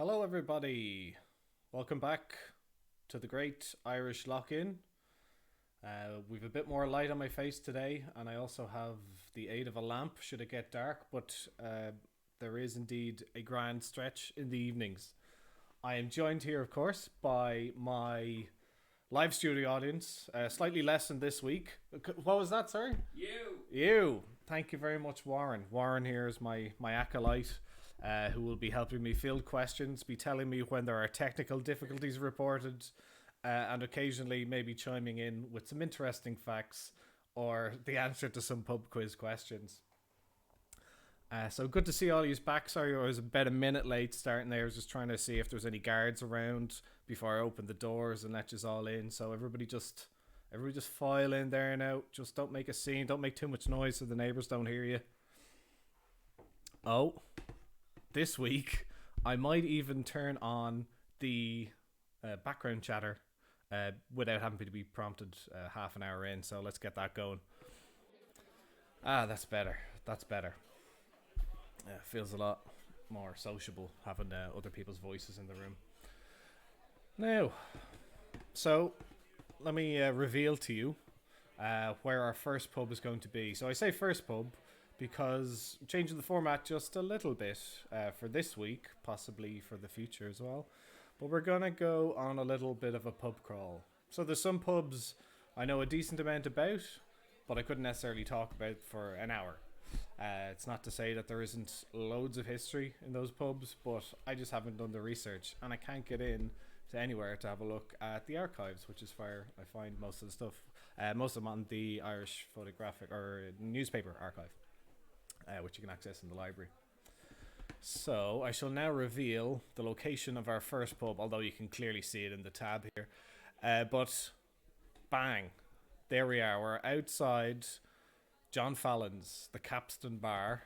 Hello, everybody. Welcome back to the Great Irish Lock-In. We've a bit more light on my face today, and I also have the aid of a lamp should it get dark, but there is indeed a grand stretch in the evenings. I am joined here, of course, by my live studio audience, slightly less than this week. What was that, sorry? You. Thank you very much, Warren. Warren here is my acolyte. Who will be helping me field questions, be telling me when there are technical difficulties reported, and occasionally maybe chiming in with some interesting facts or the answer to some pub quiz questions. So good to see all of you back. Sorry, I was about a minute late starting there. I was just trying to see if there's any guards around before I opened the doors and let you all in. So everybody just file in there now. Just don't make a scene. Don't make too much noise so the neighbours don't hear you. Oh. This week, I might even turn on the background chatter without having to be prompted half an hour in. So let's get that going. That's better. That's better. Feels a lot more sociable having other people's voices in the room. Now, so let me reveal to you where our first pub is going to be. So I say first pub because changing the format just a little bit for this week, possibly for the future as well. But we're going to go on a little bit of a pub crawl. So there's some pubs I know a decent amount about, but I couldn't necessarily talk about for an hour. It's not to say that there isn't loads of history in those pubs, but I just haven't done the research, and I can't get in to anywhere to have a look at the archives, which is where I find most of the stuff. Most of them on the Irish Photographic or Newspaper Archive. Which you can access in the library. So I shall now reveal the location of our first pub, although you can clearly see it in the tab here. But bang, there we are. We're outside John Fallon's, the Capstan Bar,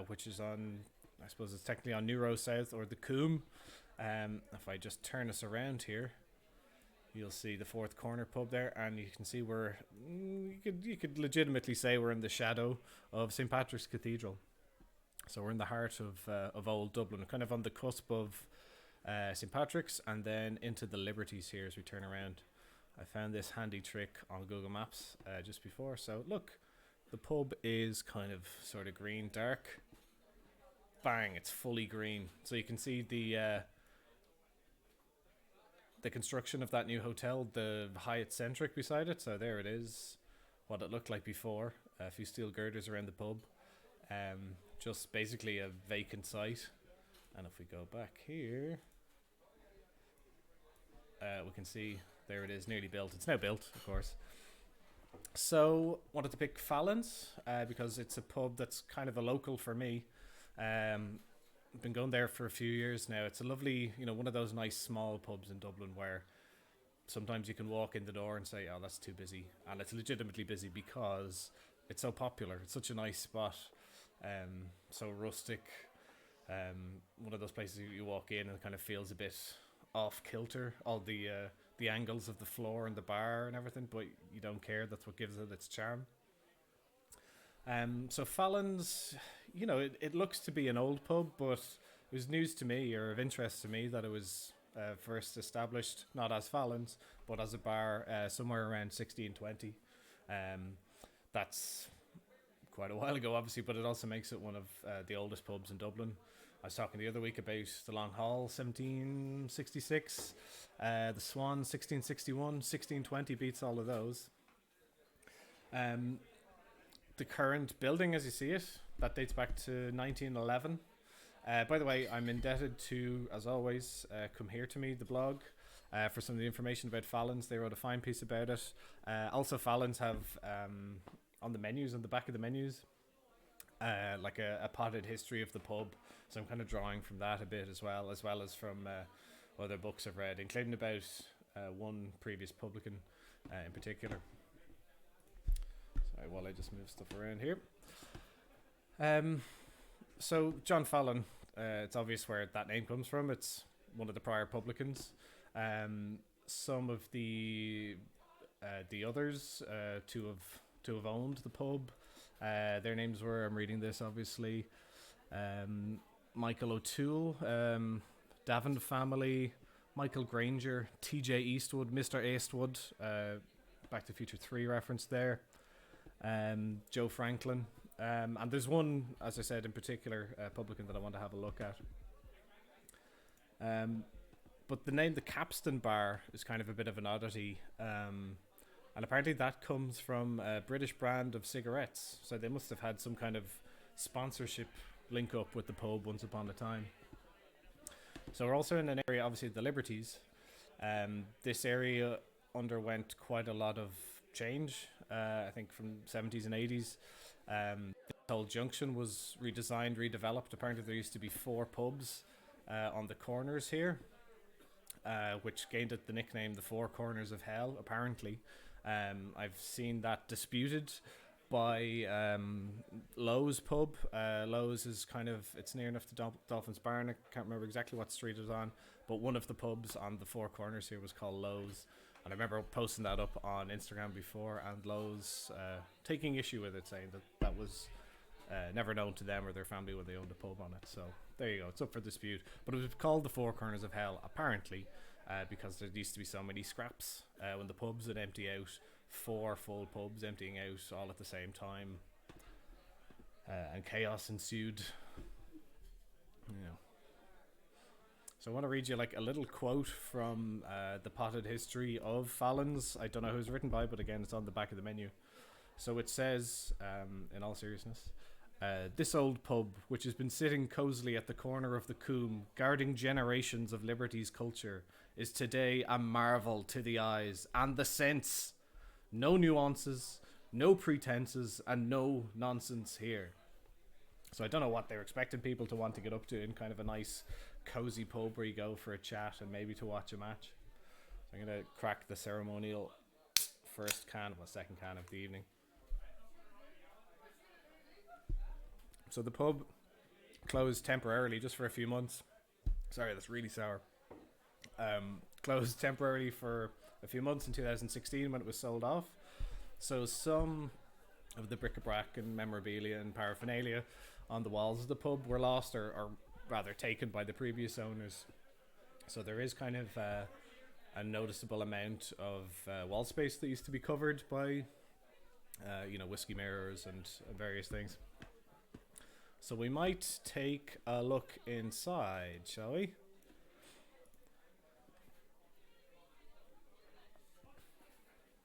which is on, I suppose it's technically on New Row South or the Coombe. If I just turn us around here, you'll see the fourth corner pub there, and you can see you could legitimately say we're in the shadow of St. Patrick's Cathedral. So we're in the heart of old Dublin, kind of on the cusp of St. Patrick's and then into the Liberties here as we turn around. I found this handy trick on Google Maps just before. So look, the pub is kind of sort of green, dark. Bang, it's fully green. So you can see the construction of that new hotel, the Hyatt Centric beside it. So there it is, what it looked like before. A few steel girders around the pub. Just basically a vacant site. And if we go back here, we can see there it is, nearly built. It's now built, of course. So wanted to pick Fallon's because it's a pub that's kind of a local for me. I've been going there for a few years now. It's a lovely, one of those nice small pubs in Dublin where sometimes you can walk in the door and say, oh, that's too busy. And it's legitimately busy because it's so popular. It's such a nice spot. So rustic. One of those places you walk in and it kind of feels a bit off kilter. All the angles of the floor and the bar and everything, but you don't care. That's what gives it its charm. So Fallon's, it looks to be an old pub, but it was news to me or of interest to me that it was first established not as Fallon's, but as a bar somewhere around 1620. That's quite a while ago, obviously, but it also makes it one of the oldest pubs in Dublin. I was talking the other week about the Long Hall, 1766, the Swan, 1661, 1620 beats all of those. The current building, as you see it, that dates back to 1911. By the way, I'm indebted to, as always, Come Here To Me, the blog, for some of the information about Fallon's. They wrote a fine piece about it. Also, Fallon's have, on the menus, on the back of the menus, like a potted history of the pub. So I'm kind of drawing from that a bit as well as from other books I've read, including about one previous publican in particular. Sorry, while I just move stuff around here. So John Fallon, it's obvious where that name comes from. It's one of the prior publicans. Some of the others to have owned the pub. Their names were, I'm reading this obviously, Michael O'Toole, Davin family, Michael Granger, T.J. Eastwood, Mr. Eastwood, Back to the Future 3 reference there, Joe Franklin. And there's one, as I said, in particular, publican that I want to have a look at. But the name, the Capstan Bar, is kind of a bit of an oddity. And apparently that comes from a British brand of cigarettes. So they must have had some kind of sponsorship link up with the pub once upon a time. So we're also in an area, obviously, the Liberties. This area underwent quite a lot of change, I think from 70s and 80s. The whole junction was redesigned, redeveloped. Apparently there used to be 4 pubs on the corners here, which gained it the nickname the Four Corners of Hell, apparently. I've seen that disputed by Lowe's pub. Lowe's is kind of, it's near enough to Dolphin's Barn. I can't remember exactly what street it was on, but one of the pubs on the Four Corners here was called Lowe's. And I remember posting that up on Instagram before, and Lowe's taking issue with it, saying that that was never known to them or their family when they owned a pub on it. So there you go, it's up for dispute. But it was called the Four Corners of Hell, apparently, because there used to be so many scraps when the pubs would empty out. 4 full pubs emptying out all at the same time, and chaos ensued. So I want to read you like a little quote from the potted history of Fallon's. I don't know who it's written by, but again, it's on the back of the menu. So it says, in all seriousness, this old pub, which has been sitting cosily at the corner of the Coombe, guarding generations of Liberty's culture, is today a marvel to the eyes and the sense. No nuances, no pretenses, and no nonsense here. So I don't know what they're expecting people to want to get up to in kind of a nice, cozy pub where you go for a chat and maybe to watch a match. So I'm going to crack the ceremonial second can of the evening. So the pub closed temporarily just for a few months. Sorry, that's really sour. Closed temporarily for a few months in 2016 when it was sold off. So some of the bric-a-brac and memorabilia and paraphernalia on the walls of the pub were lost, or rather taken by the previous owners. So there is kind of a noticeable amount of wall space that used to be covered by whiskey mirrors and various things. So we might take a look inside, shall we?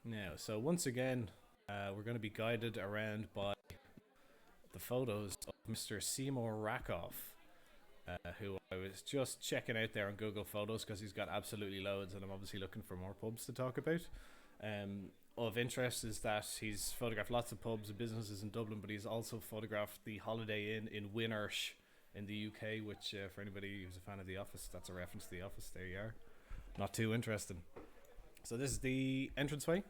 Now, so once again, we're going to be guided around by the photos of Mr. Seymour Rakoff, who I was just checking out there on Google Photos because he's got absolutely loads, and I'm obviously looking for more pubs to talk about. Of interest is that he's photographed lots of pubs and businesses in Dublin, but he's also photographed the Holiday Inn in Winnersh in the UK, which for anybody who's a fan of The Office, that's a reference to The Office. There you are. Not too interesting. So this is the entranceway.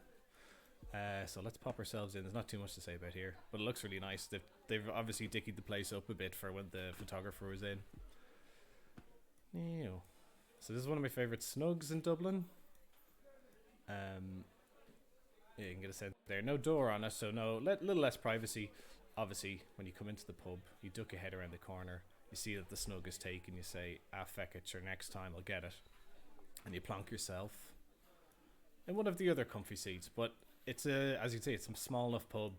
So let's pop ourselves in. There's not too much to say about here, but it looks really nice. They've obviously dickied the place up a bit for when the photographer was in. Ew. So this is one of my favourite snugs in Dublin. Yeah, you can get a sense there. No door on it, so little less privacy. Obviously, when you come into the pub, you duck your head around the corner. You see that the snug is taken. You say, feck it, sure, next time I'll get it. And you plonk yourself in one of the other comfy seats. But it's as you can see, it's a small enough pub,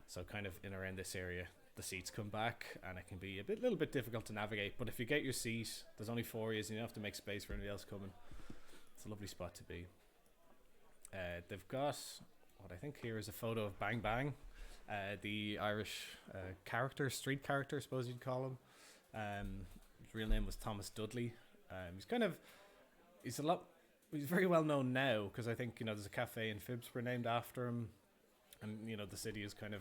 so kind of in around this area, the seats come back, and it can be a little bit difficult to navigate. But if you get your seat, there's only 4 years, and you don't have to make space for anybody else coming. It's a lovely spot to be. They've got what I think here is a photo of Bang Bang, the Irish street character, I suppose you'd call him. His real name was Thomas Dudley. He's very well known now because I think there's a cafe in Phibsborough named after him, and the city has kind of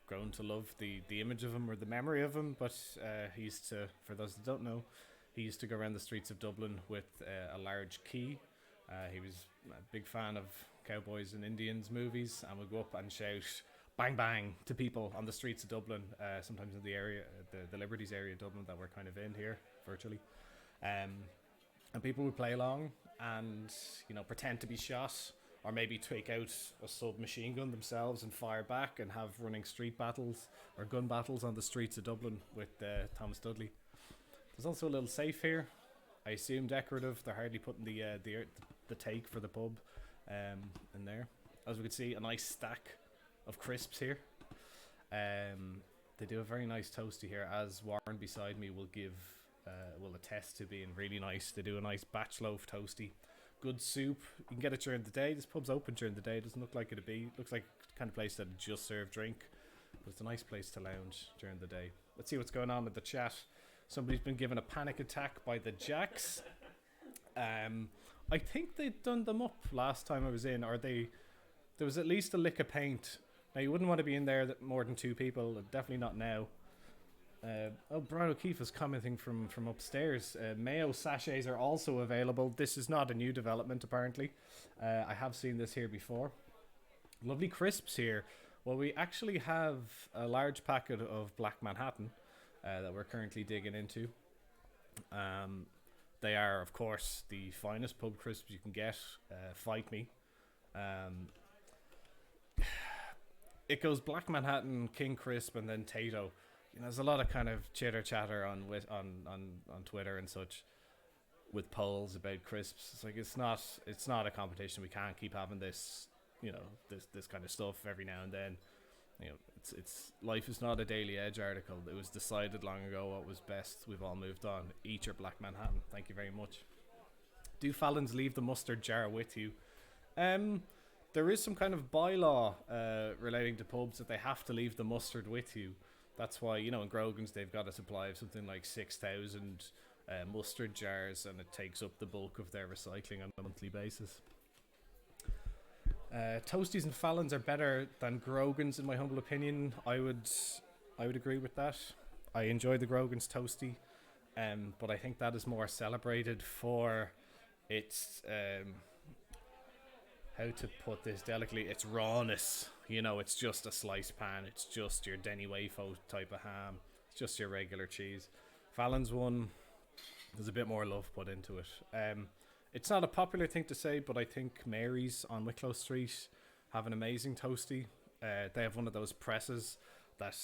grown to love the image of him or the memory of him. But he used to, for those that don't know, he used to go around the streets of Dublin with a large key. He was a big fan of cowboys and Indians movies, and would go up and shout "bang bang" to people on the streets of Dublin. Sometimes in the area, the Liberties area of Dublin that we're kind of in here virtually. And people would play along and, pretend to be shot, or maybe take out a submachine gun themselves and fire back and have running street battles or gun battles on the streets of Dublin with Thomas Dudley. There's also a little safe here. I assume decorative. They're hardly putting the take for the pub in there. As we can see, a nice stack of crisps here. They do a very nice toasty here, as Warren beside me will attest to being really nice. They do a nice batch loaf toasty. Good soup. You can get it during the day. This pub's open during the day. It doesn't look like it'd be. Looks like the kind of place that just serve drink. But it's a nice place to lounge during the day. Let's see what's going on with the chat. Somebody's been given a panic attack by the Jacks. I think they'd done them up last time I was in, or there was at least a lick of paint. Now, you wouldn't want to be in there more than 2 people. Definitely not now. Brian O'Keefe is commenting from upstairs. Mayo sachets are also available. This is not a new development, apparently. I have seen this here before. Lovely crisps here. Well, we actually have a large packet of Black Manhattan that we're currently digging into. They are, of course, the finest pub crisps you can get. Fight me. It goes Black Manhattan, King Crisp, and then Tato. You know, there's a lot of kind of chitter chatter on Twitter and such with polls about crisps. It's like it's not a competition. We can't keep having this, this kind of stuff every now and then. You know, it's life is not a Daily Edge article. It was decided long ago what was best. We've all moved on. Eat your Black Manhattan. Thank you very much. Do Fallons leave the mustard jar with you? There is some kind of bylaw relating to pubs that they have to leave the mustard with you. That's why, in Grogan's they've got a supply of something like 6,000 mustard jars, and it takes up the bulk of their recycling on a monthly basis. Toasties and Fallons are better than Grogan's in my humble opinion. I would agree with that. I enjoy the Grogan's toasty, but I think that is more celebrated for its how to put this delicately, its rawness. It's just a sliced pan. It's just your Denny Wayfo type of ham. It's just your regular cheese. Fallon's one, there's a bit more love put into it. It's not a popular thing to say, but I think Mary's on Wicklow Street have an amazing toasty. They have one of those presses that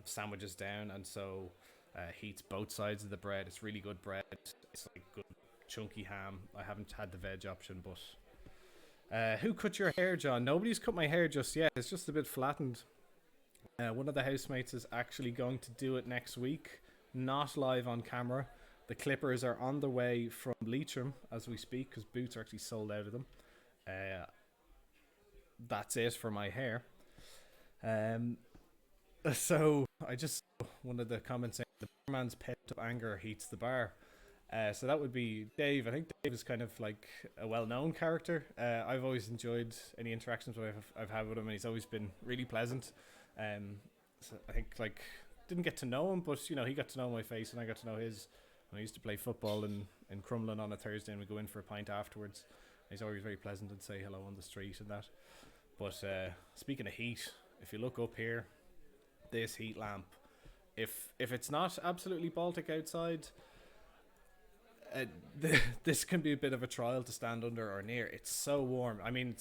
sandwiches down, and so heats both sides of the bread. It's really good bread. It's like good chunky ham. I haven't had the veg option, but who cut your hair, John? Nobody's cut my hair just yet. It's just a bit flattened. One of the housemates is actually going to do it next week, not live on camera. The clippers are on the way from Leitrim as we speak, because Boots are actually sold out of them. That's it for my hair. So I just one of the comments saying the man's pent up anger heats the bar. So that would be Dave. I think Dave is kind of like a well-known character. I've always enjoyed any interactions I've had with him, and he's always been really pleasant. So I think didn't get to know him, but he got to know my face, and I got to know his. When I used to play football in Crumlin on a Thursday, and we go in for a pint afterwards. He's always very pleasant and say hello on the street and that. But speaking of heat, if you look up here, this heat lamp, if it's not absolutely Baltic outside, this can be a bit of a trial to stand under or near. It's so warm. I mean,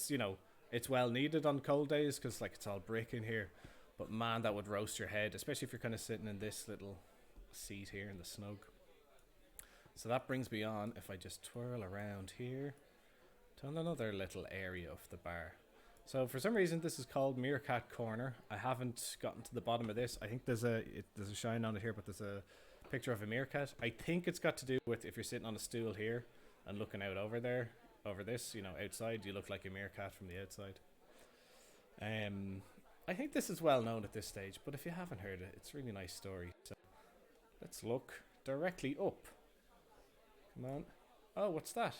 it's well needed on cold days because it's all brick in here. But man, that would roast your head, especially if you're kind of sitting in this little seat here in the snug. So that brings me on, if I just twirl around here, to another little area of the bar. So for some reason this is called Meerkat Corner. I haven't gotten to the bottom of this. I think there's a shine on it here, but there's a picture of a meerkat. I think it's got to do with if you're sitting on a stool here and looking out over this, outside, you look like a meerkat from the outside. I think this is well known at this stage, but if you haven't heard it, it's a really nice story. So let's look directly up. Come on. Oh, what's that?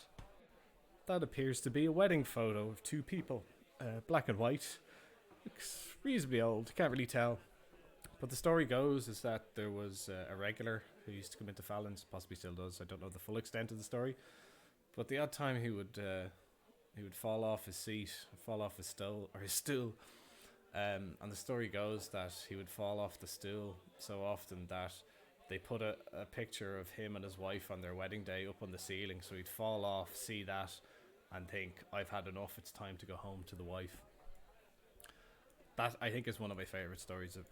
That appears to be a wedding photo of 2 people. Black and white. Looks reasonably old. Can't really tell. But the story goes is that there was a regular who used to come into Fallon's, possibly still does. I don't know the full extent of the story. But the odd time he would fall off his seat, fall off his stool. And the story goes that he would fall off the stool so often that they put a picture of him and his wife on their wedding day up on the ceiling, so he'd fall off, see that, and think, I've had enough, it's time to go home to the wife. That, I think, is one of my favourite stories of,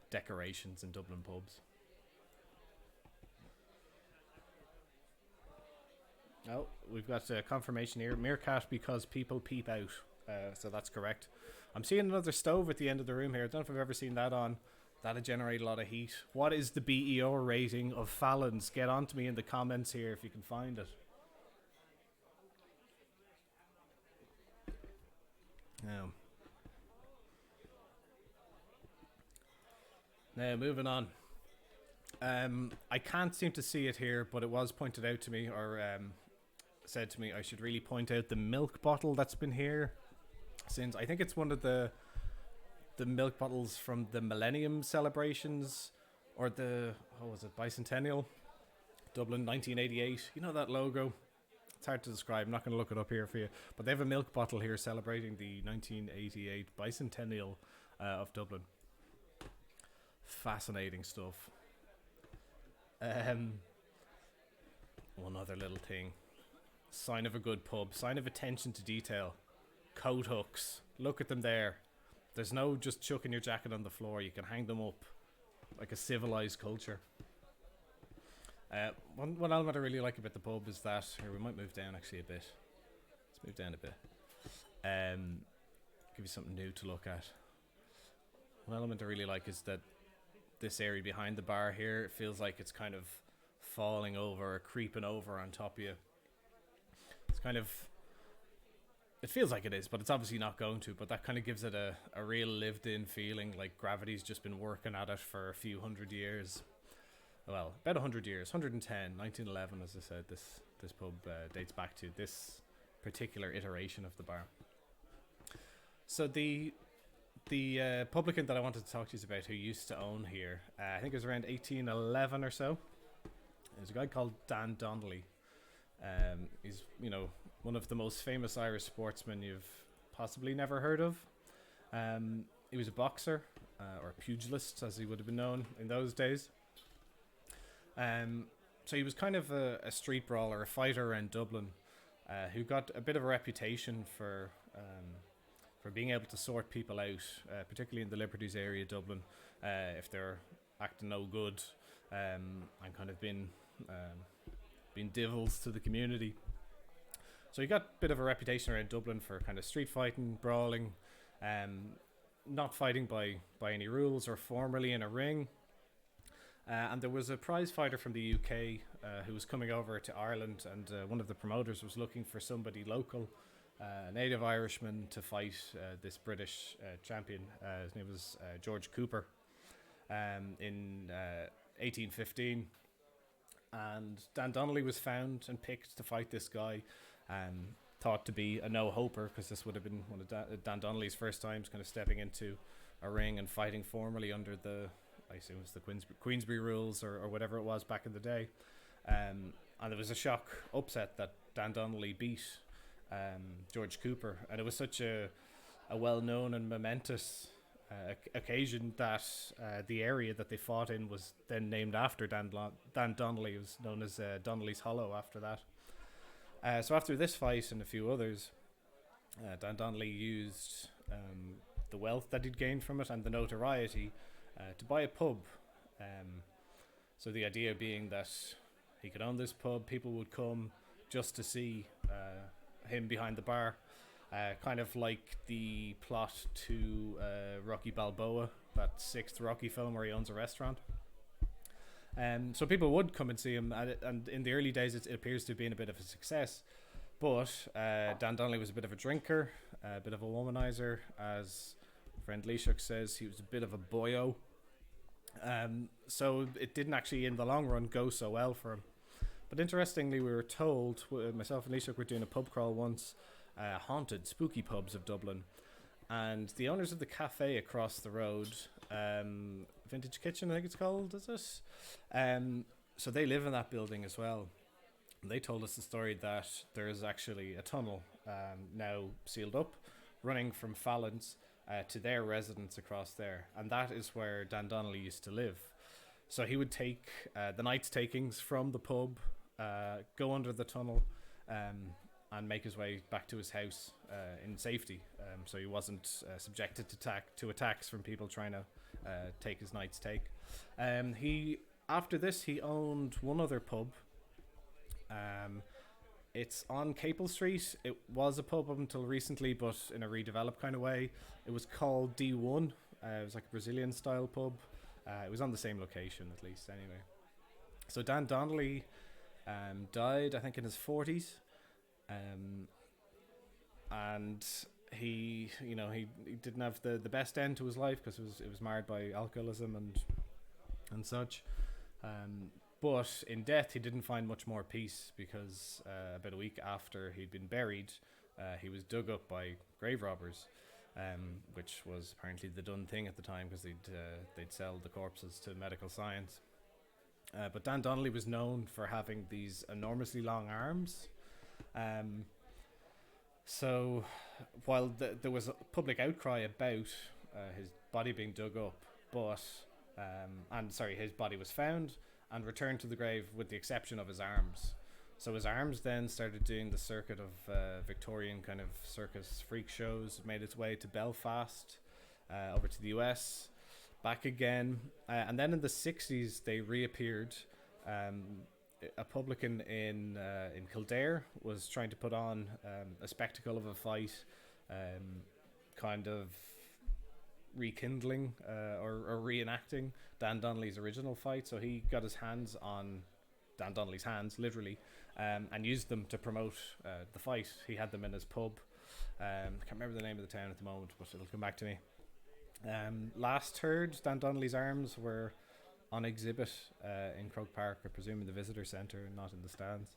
decorations in Dublin pubs. Oh, we've got confirmation here. Meerkat because people peep out. So that's correct. I'm seeing another stove at the end of the room here. I don't know if I've ever seen that on. That'd generate a lot of heat. What is the BEO rating of Fallon's? Get on to me in the comments here if you can find it. Now, moving on. I can't seem to see it here, but it was pointed out to me, or said to me I should really point out the milk bottle that's been here since, I think it's one of the milk bottles from the Millennium celebrations, or the, what was it, Bicentennial, Dublin 1988. You know that logo? It's hard to describe. I'm not going to look it up here for you, but they have a milk bottle here celebrating the 1988 Bicentennial of Dublin. Fascinating stuff. One other little thing. Sign of a good pub. Sign of attention to detail. Coat hooks. Look at them there. There's no just chucking your jacket on the floor. You can hang them up like a civilized culture. One element I really like about the pub is that, here, we might move down actually a bit. Let's move down a bit. Give you something new to look at. One element I really like is that this area behind the bar here, it feels like it's kind of falling over or creeping over on top of you. It's kind of, it feels like it is, but it's obviously not going to, but that kind of gives it a real lived in feeling, like gravity's just been working at it for a few hundred years. Well, about 100 years, 110, 1911, as I said, this pub dates back to this particular iteration of the bar. So the publican that I wanted to talk to you about, who used to own here, I think it was around 1811 or so. There's a guy called Dan Donnelly. He's, one of the most famous Irish sportsmen you've possibly never heard of. He was a boxer, or a pugilist, as he would have been known in those days. So he was kind of a street brawler, a fighter around Dublin, who got a bit of a reputation for being able to sort people out, particularly in the Liberties area of Dublin, if they're acting no good, and kind of being divils to the community. So he got a bit of a reputation around Dublin for kind of street fighting, brawling, not fighting by any rules or formally in a ring. And there was a prize fighter from the UK who was coming over to Ireland, and one of the promoters was looking for somebody local, a native Irishman, to fight this British champion. His name was George Cooper, in 1815. And Dan Donnelly was found and picked to fight this guy, thought to be a no-hoper, because this would have been one of Dan Donnelly's first times kind of stepping into a ring and fighting formally under the, I assume it's the Queensberry rules or whatever it was back in the day. And there was a shock upset that Dan Donnelly beat George Cooper, and it was such a well-known and momentous occasion that the area that they fought in was then named after Dan Donnelly. It was known as Donnelly's Hollow after that. So after this fight and a few others, Dan Donnelly used the wealth that he'd gained from it and the notoriety to buy a pub. So the idea being that he could own this pub, people would come just to see him behind the bar, kind of like the plot to Rocky Balboa, that sixth Rocky film where he owns a restaurant. So people would come and see him, and in the early days it appears to have been a bit of a success. But Dan Donnelly was a bit of a drinker, a bit of a womanizer, as friend Leishuk says. He was a bit of a boyo. So it didn't actually in the long run go so well for him. But interestingly, we were told, myself and Leishuk were doing a pub crawl once, haunted, spooky pubs of Dublin, and the owners of the cafe across the road, Vintage Kitchen I think it's called, is it? So they live in that building as well. And they told us the story that there is actually a tunnel now sealed up, running from Fallon's to their residence across there, and that is where Dan Donnelly used to live. So he would take the night's takings from the pub, go under the tunnel, and make his way back to his house in safety. So he wasn't subjected to attacks from people trying to take his night's take. After this, he owned one other pub, It's on Capel Street. It was a pub up until recently, but in a redeveloped kind of way. It was called D1. It was like a Brazilian style pub. It was on the same location, at least, anyway. So Dan Donnelly died, I think, in his 40s. Um, and he didn't have the best end to his life because it was marred by alcoholism and such. But in death, he didn't find much more peace because about a week after he'd been buried, he was dug up by grave robbers, which was apparently the done thing at the time because they'd sell the corpses to medical science. But Dan Donnelly was known for having these enormously long arms. So while there was a public outcry about his body being dug up, his body was found and returned to the grave with the exception of his arms. So his arms then started doing the circuit of Victorian kind of circus freak shows. It made its way to Belfast, over to the US, back again, and then in the 60s they reappeared. A publican in Kildare was trying to put on a spectacle of a fight, kind of rekindling or reenacting Dan Donnelly's original fight. So he got his hands on Dan Donnelly's hands, literally, and used them to promote the fight. He had them in his pub. I can't remember the name of the town at the moment, but it'll come back to me. Last heard, Dan Donnelly's arms were on exhibit in Croke Park, I presume in the visitor centre and not in the stands.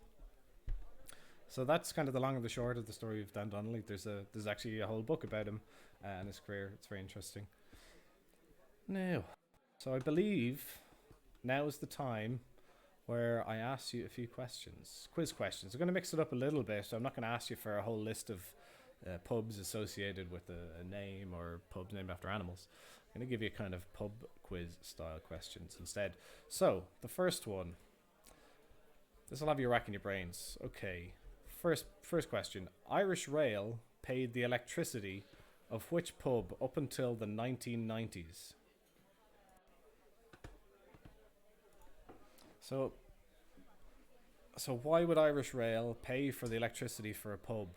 So that's kind of the long and the short of the story of Dan Donnelly. There's actually a whole book about him and his career. It's very interesting. Now, so I believe now is the time where I ask you a few questions, quiz questions. I'm going to mix it up a little bit. I'm not going to ask you for a whole list of pubs associated with a name or pubs named after animals. I'm going to give you kind of pub quiz style questions instead. So the first one, this will have you racking your brains. Okay, first question. Irish Rail paid the electricity of which pub up until the 1990s? So why would Irish Rail pay for the electricity for a pub?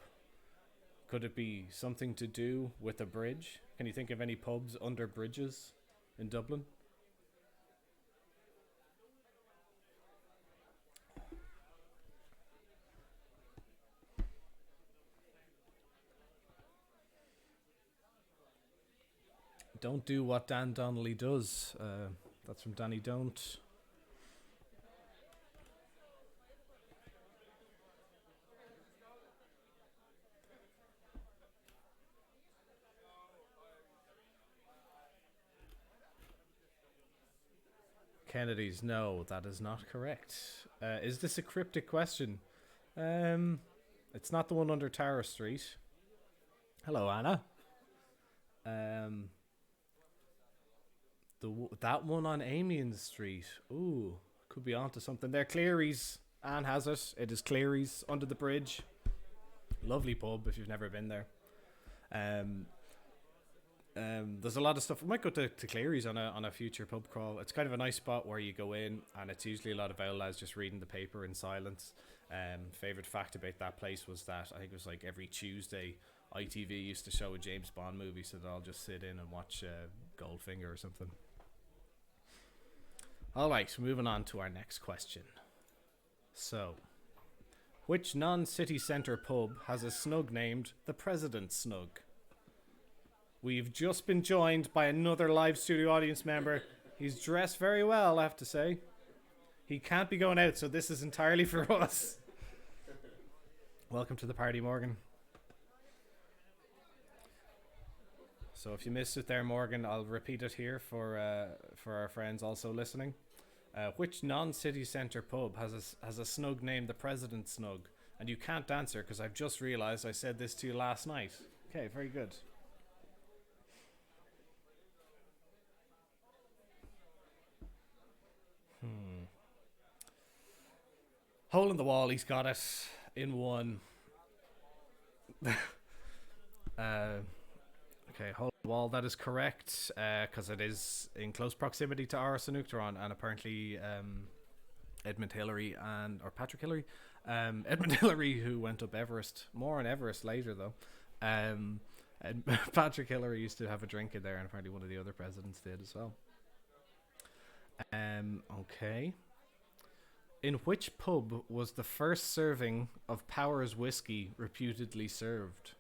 Could it be something to do with a bridge? Can you think of any pubs under bridges in Dublin? Don't do what Dan Donnelly does. That's from Danny Don't. Kennedy's, no, that is not correct. Is this a cryptic question? It's not the one under Tara Street. Hello, Anna. That one on Amiens Street. Ooh, could be onto something there. Cleary's. Anne has it. It is Cleary's under the bridge. Lovely pub if you've never been there. There's a lot of stuff. We might go to Cleary's on a future pub crawl. It's kind of a nice spot where you go in, and it's usually a lot of old lads just reading the paper in silence. Favorite fact about that place was that I think it was like every Tuesday ITV used to show a James Bond movie, so they'll just sit in and watch Goldfinger or something. All right, moving on to our next question. So, which non-city centre pub has a snug named the President's Snug? We've just been joined by another live studio audience member. He's dressed very well, I have to say. He can't be going out, so this is entirely for us. Welcome to the party, Morgan. So if you missed it there, Morgan, I'll repeat it here for our friends also listening. Which non-city centre pub has a snug named the President's Snug? And you can't answer because I've just realised I said this to you last night. Okay, very good. Hole in the wall, he's got it in one. Okay, hole in the wall, that is correct, because it is in close proximity to Áras an Uachtaráin, and apparently Edmund Hillary or Patrick Hillary Edmund Hillary, who went up Everest. More on Everest later, though. And Patrick Hillary used to have a drink in there, and apparently one of the other presidents did as well. Okay. In which pub was the first serving of Powers whiskey reputedly served?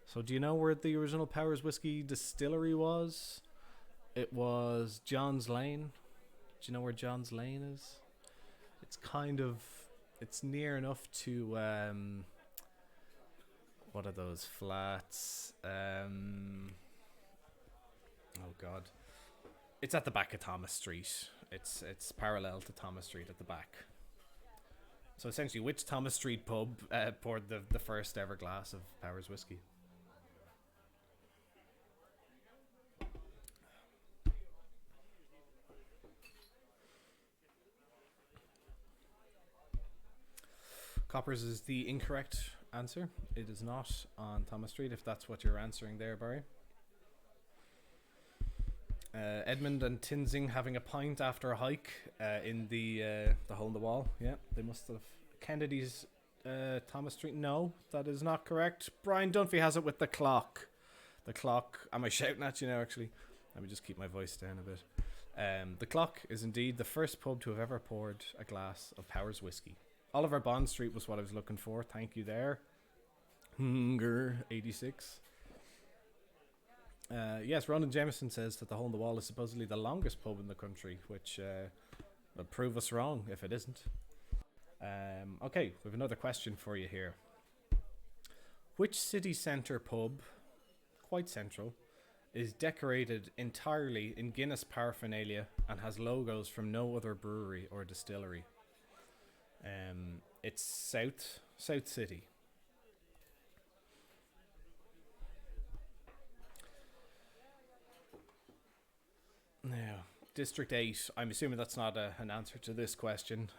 So, do you know where the original Powers whiskey distillery was? It was John's Lane. Do you know where John's Lane is? It's it's near enough to, what are those flats? Oh God. It's at the back of Thomas Street. It's parallel to Thomas Street at the back. So essentially, which Thomas Street pub poured the first ever glass of Powers whiskey? Coppers is the incorrect answer. It is not on Thomas Street, if that's what you're answering there, Barry. Edmund and Tinsing having a pint after a hike in the hole in the wall. Yeah, they must have. Kennedy's Thomas Street. No, that is not correct. Brian Dunphy has it with the clock. The clock. Am I shouting at you now, actually? Let me just keep my voice down a bit. The Clock is indeed the first pub to have ever poured a glass of Powers whiskey. Oliver Bond Street was what I was looking for. Thank you there. Hunger 86. Yes, Ronan Jameson says that the Hole in the Wall is supposedly the longest pub in the country, which will prove us wrong if it isn't. Okay, we have another question for you here. Which city centre pub, quite central, is decorated entirely in Guinness paraphernalia and has logos from no other brewery or distillery? It's South City. Now, District 8, I'm assuming that's not an answer to this question.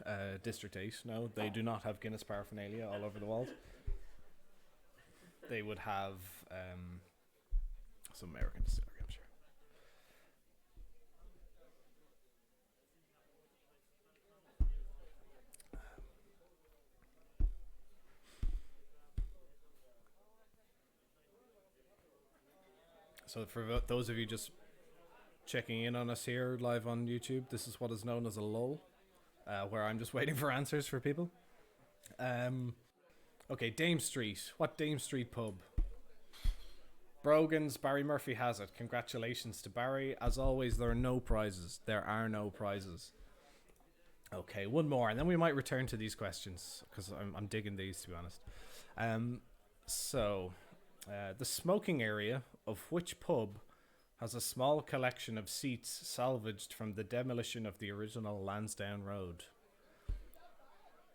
District 8, no, they do not have Guinness paraphernalia all over the walls. They would have some American distillery, I'm sure. So for those of you just checking in on us here live on YouTube, this is what is known as a lull, where I'm just waiting for answers for people. Okay, Dame Street. What Dame Street pub? Brogan's. Barry Murphy has it. Congratulations to Barry. As always, there are no prizes. There are no prizes. Okay, one more, and then we might return to these questions, because I'm digging these, to be honest. The smoking area of which pub has a small collection of seats salvaged from the demolition of the original Lansdowne Road?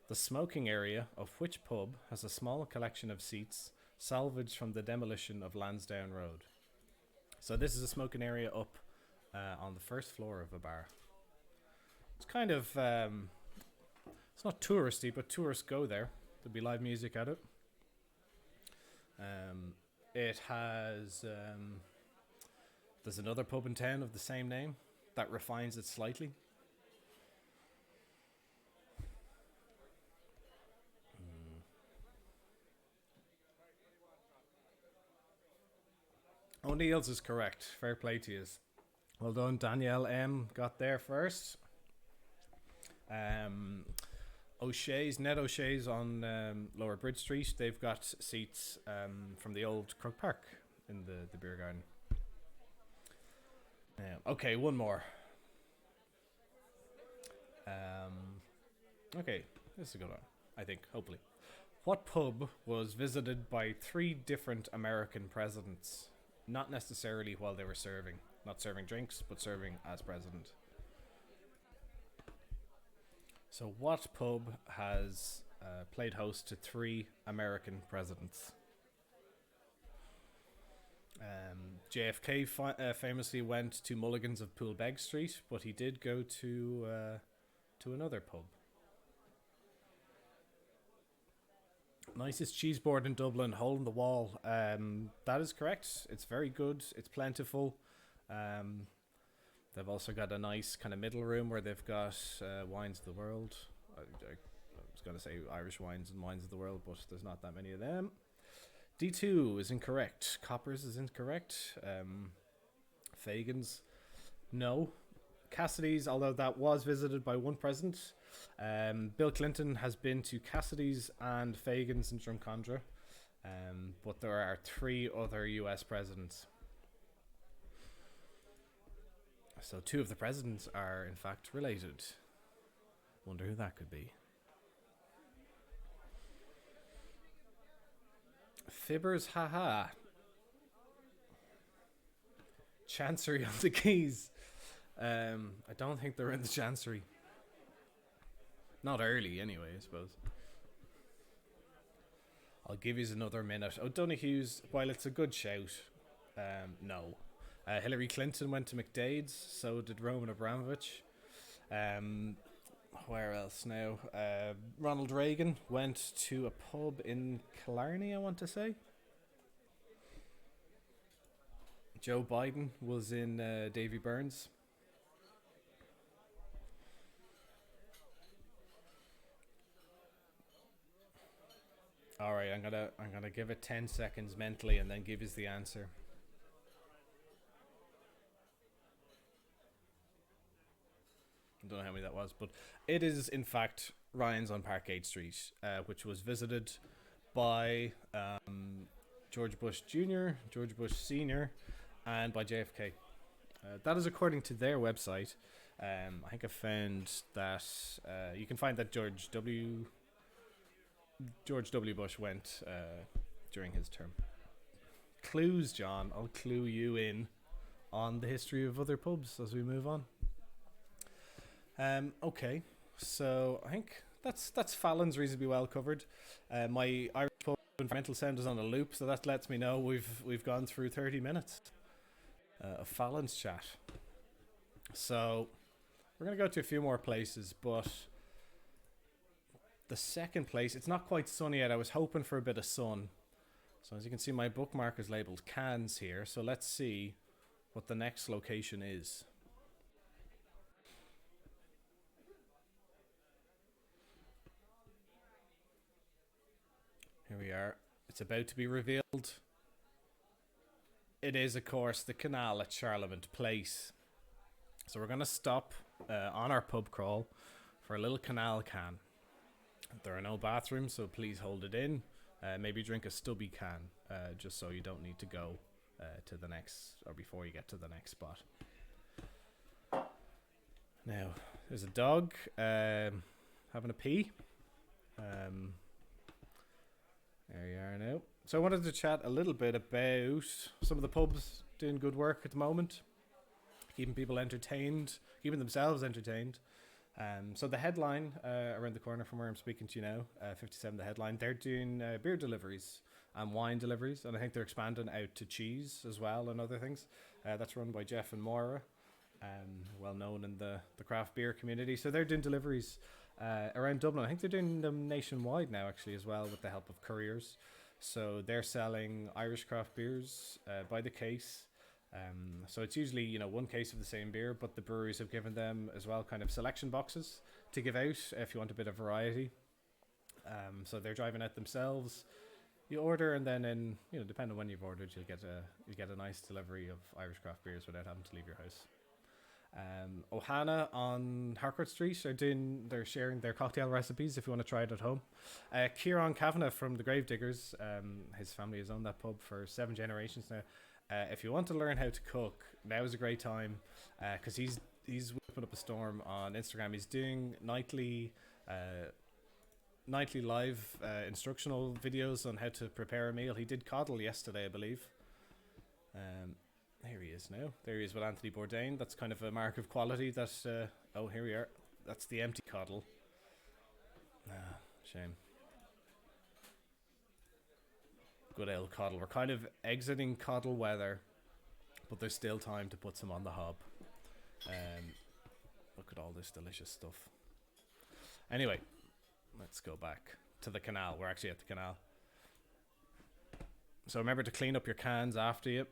The smoking area of which pub has a small collection of seats salvaged from the demolition of Lansdowne Road? So this is a smoking area up on the first floor of a bar. It's kind of, it's not touristy, but tourists go there. There'll be live music at it. It has, there's another pub in town of the same name that refines it slightly. O'Neill's is correct. Fair play to you. Well done. Danielle M got there first. O'Shea's, Ned O'Shea's on Lower Bridge Street. They've got seats from the old Crook Park in the beer garden. Okay, one more. Okay, this is a good one, I think, hopefully. What pub was visited by 3 different American presidents? Not necessarily while they were serving. Not serving drinks, but serving as president. So what pub has played host to 3 American presidents? JFK famously went to Mulligan's of Poolbeg Street, but he did go to another pub. Nicest cheese board in Dublin, Hole in the Wall. That is correct. It's very good. It's plentiful. They've also got a nice kind of middle room where they've got wines of the world. I was going to say Irish wines and wines of the world, but there's not that many of them. D2 is incorrect. Coppers is incorrect. Fagan's, no. Cassidy's, although that was visited by one president. Bill Clinton has been to Cassidy's and Fagan's in Drumcondra. But there are 3 other US presidents. So 2 of the presidents are in fact related. Wonder who that could be. Fibbers, haha. Chancery on the Keys. I don't think they're in the Chancery. Not early, anyway, I suppose. I'll give you another minute. O'Donoghue's, while it's a good shout, no. Hillary Clinton went to McDade's, so did Roman Abramovich. Where else now? Ronald Reagan went to a pub in Killarney, I want to say. Joe Biden was in Davy Burns. All right, I'm gonna give it 10 seconds mentally and then give you the answer. I don't know how many that was, but it is in fact Ryan's on Parkgate Street, which was visited by George Bush Jr., George Bush Sr., and by JFK. That is according to their website. I think I found that you can find that George W. Bush went during his term. Clues, John. I'll clue you in on the history of other pubs as we move on. Okay, so I think that's Fallon's reasonably well covered. My Irish pub environmental sound is on a loop, so that lets me know we've gone through 30 minutes of Fallon's chat. So we're gonna go to a few more places, but the second place, it's not quite sunny yet. I was hoping for a bit of sun. So as you can see, my bookmark is labeled Cans here. So let's see what the next location is. Here we are. It's about to be revealed. It is, of course, the canal at Charlemont Place. So we're going to stop on our pub crawl for a little canal can. There are no bathrooms, so please hold it in. Maybe drink a stubby can, just so you don't need to go to the next, or before you get to the next spot. Now, there's a dog having a pee. There you are now. So I wanted to chat a little bit about some of the pubs doing good work at the moment, keeping people entertained, keeping themselves entertained. So the Headline, around the corner from where I'm speaking to you now, 57 The Headline, they're doing beer deliveries and wine deliveries, and I think they're expanding out to cheese as well and other things. That's run by Jeff and Maura, well known in the craft beer community. So they're doing deliveries around Dublin. I think they're doing them nationwide now, actually, as well, with the help of couriers. So they're selling Irish craft beers by the case. So it's usually, one case of the same beer, but the breweries have given them as well kind of selection boxes to give out if you want a bit of variety. So they're driving out themselves. You order, and then depending on when you've ordered, you get a nice delivery of Irish craft beers without having to leave your house. Ohana on Harcourt Street they're sharing their cocktail recipes if you want to try it at home. Kieran Kavanagh from the Gravediggers, his family has owned that pub for 7 generations now. If you want to learn how to cook, now is a great time, because he's whipping up a storm on Instagram. He's doing nightly live instructional videos on how to prepare a meal. He did coddle yesterday, I believe. Here he is now. There he is with Anthony Bourdain. That's kind of a mark of quality. That's here we are. That's the empty coddle. Shame. Good old coddle. We're kind of exiting coddle weather, but there's still time to put some on the hob. Look at all this delicious stuff. Anyway, let's go back to the canal. We're actually at the canal. So remember to clean up your cans after you.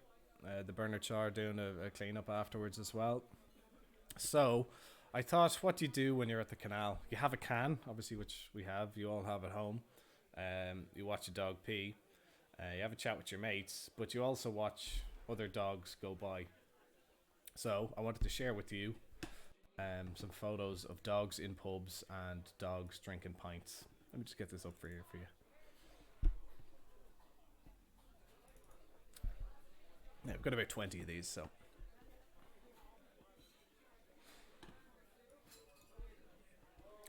The Bernard Shaw are doing a clean up afterwards as well. So I thought, what do you do when you're at the canal? You have a can, obviously, which we have. You all have at home. You watch a dog pee. You have a chat with your mates, but you also watch other dogs go by. So I wanted to share with you some photos of dogs in pubs and dogs drinking pints. Let me just get this up for you. Yeah, I've got about 20 of these, so.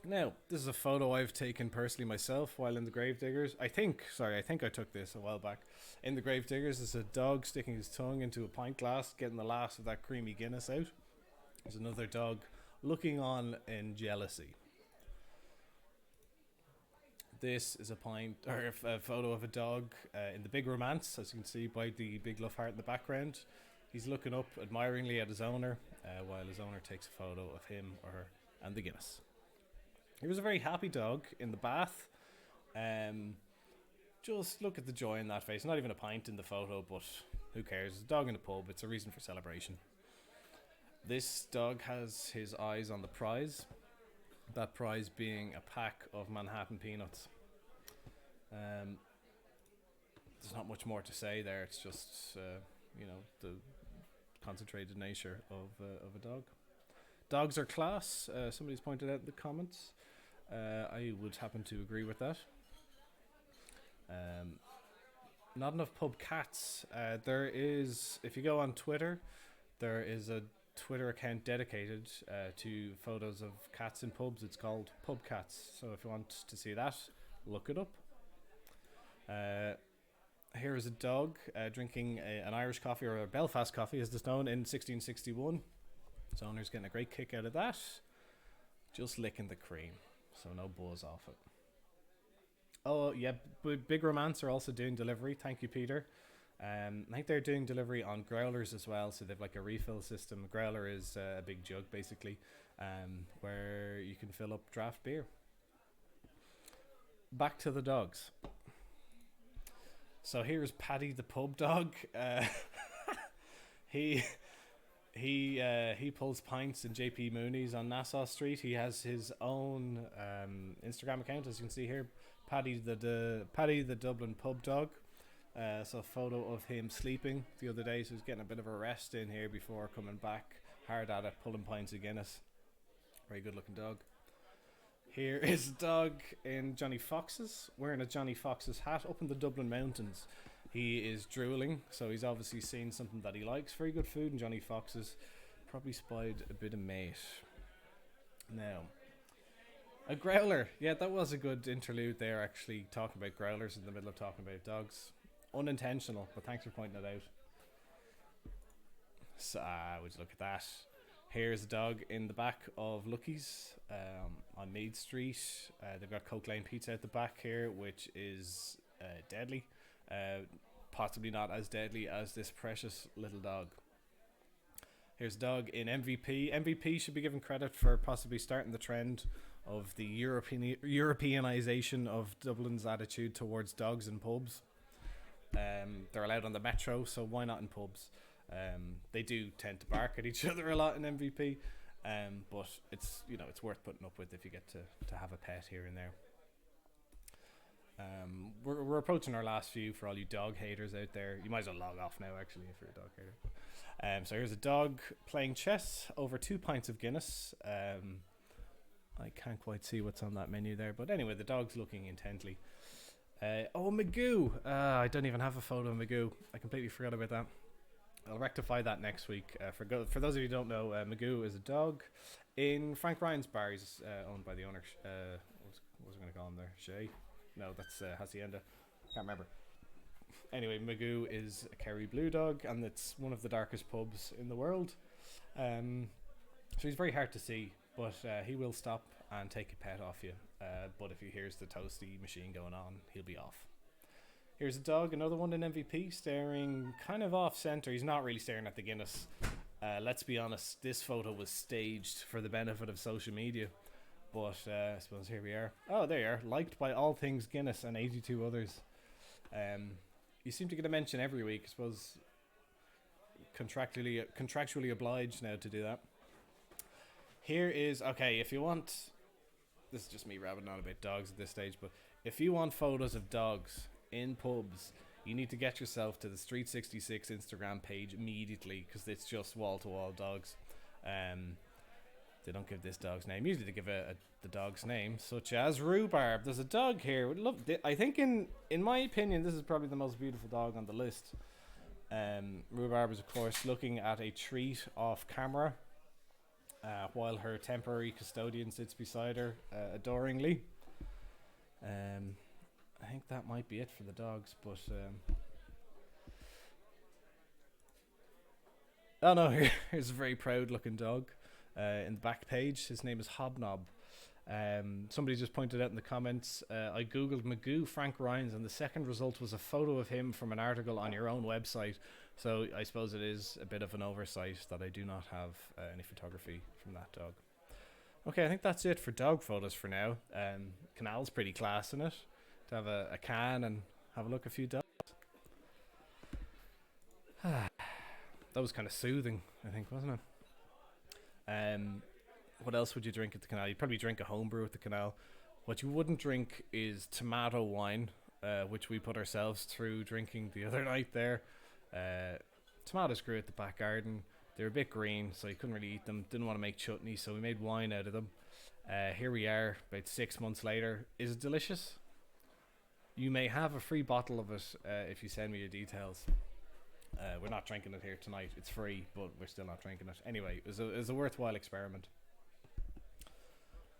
Now, this is a photo I've taken personally myself while in the Gravediggers. I think I took this a while back. In the Gravediggers, there's a dog sticking his tongue into a pint glass, getting the last of that creamy Guinness out. There's another dog looking on in jealousy. This is a photo of a dog in the Big Romance, as you can see by the big love heart in the background. He's looking up admiringly at his owner, while his owner takes a photo of him or her and the Guinness. He was a very happy dog in the bath. Just look at the joy in that face. Not even a pint in the photo, but who cares? It's a dog in a pub. It's a reason for celebration. This dog has his eyes on the prize. That prize being a pack of Manhattan peanuts. There's not much more to say there. It's just, the concentrated nature of a dog. Dogs are class. Somebody's pointed out in the comments. I would happen to agree with that. Not enough pub cats. There is, if you go on Twitter, there is a Twitter account dedicated to photos of cats in pubs. It's called Pub Cats. So if you want to see that, look it up. Here is a dog drinking an Irish coffee, or a Belfast coffee as it's known, in 1661. Its owner's getting a great kick out of that. Just licking the cream, so no buzz off it. Oh yeah, Big Romance are also doing delivery. Thank you, Peter. I think they're doing delivery on growlers as well, so they've like a refill system. A growler is a big jug basically, where you can fill up draft beer. Back to the dogs. So here's Paddy the pub dog. He pulls pints in JP Mooney's on Nassau Street. He has his own Instagram account, as you can see here. Paddy the Dublin pub dog. So a photo of him sleeping the other day. So he's getting a bit of a rest in here before coming back hard at it, pulling pints of Guinness. Very good looking dog. Here is a dog in Johnny Fox's, wearing a Johnny Fox's hat up in the Dublin mountains. He is drooling, so he's obviously seen something that he likes. Very good food in Johnny Fox's. Probably spied a bit of mate. Now, a growler. Yeah, that was a good interlude there, actually, talking about growlers in the middle of talking about dogs. Unintentional, but thanks for pointing it out. So, would you look at that? Here's a dog in the back of Lucky's on Mead Street. They've got Coke Lane Pizza at the back here, which is deadly. Possibly not as deadly as this precious little dog. Here's a dog in MVP. MVP should be given credit for possibly starting the trend of the Europeanization of Dublin's attitude towards dogs in pubs. They're allowed on the metro, so why not in pubs? They do tend to bark at each other a lot in MVP, but it's worth putting up with if you get to have a pet here and there. We're approaching our last few for all you dog haters out there. You might as well log off now, actually, if you're a dog hater. So here's a dog playing chess over 2 pints of Guinness. I can't quite see what's on that menu there, but anyway, the dog's looking intently. Magoo. I don't even have a photo of Magoo. I completely forgot about that. I'll rectify that next week. For those of you who don't know, Magoo is a dog in Frank Ryan's bar. He's owned by the owner. What was I going to call him there? Shay? No, that's Hacienda. Can't remember. Anyway, Magoo is a Kerry Blue dog, and it's one of the darkest pubs in the world. So he's very hard to see, but he will stop and take a pet off you. But if he hears the toasty machine going on, he'll be off. Here's a dog, another one in MVP, staring kind of off center. He's not really staring at the Guinness. Let's be honest, this photo was staged for the benefit of social media. But I suppose here we are. Oh, there you are. Liked by all things Guinness and 82 others. You seem to get a mention every week. I suppose contractually obliged now to do that. Here is okay. If you want, this is just me rabbiting on about dogs at this stage, but if you want photos of dogs in pubs, you need to get yourself to the Street 66 Instagram page immediately because it's just wall to wall dogs. Um, they don't give this dog's name. Usually they give the dog's name, such as Rhubarb. There's a dog here. I think in my opinion, this is probably the most beautiful dog on the list. Rhubarb is of course looking at a treat off camera, while her temporary custodian sits beside her adoringly. I think that might be it for the dogs, but oh no, here's a very proud looking dog in the back page. His name is Hobnob. Somebody just pointed out in the comments, I googled Magoo Frank Rhines and the second result was a photo of him from an article on your own website, so I suppose it is a bit of an oversight that I do not have any photography from that dog. Okay, I think that's it for dog photos for now. Canal's pretty class in it, to have a can and have a look at a few dogs. That was kind of soothing, I think, wasn't it? What else would you drink at the Canal? You'd probably drink a homebrew at the Canal. What you wouldn't drink is tomato wine, which we put ourselves through drinking the other night there. Tomatoes grew at the back garden. They were a bit green, so you couldn't really eat them. Didn't want to make chutney, so we made wine out of them. Here we are, about 6 months later. Is it delicious? You may have a free bottle of it if you send me your details. We're not drinking it here tonight. It's free, but we're still not drinking it. Anyway, it was a worthwhile experiment.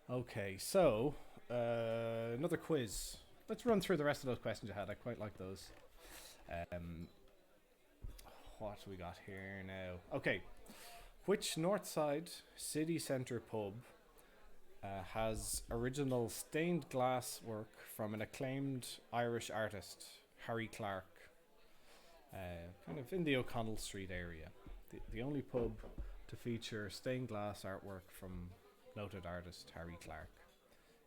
Okay, so another quiz. Let's run through the rest of those questions you had. I quite like those. What we got here now? Okay, which Northside city centre pub has original stained glass work from an acclaimed Irish artist, Harry Clarke? Kind of in the O'Connell Street area. The only pub to feature stained glass artwork from noted artist Harry Clarke.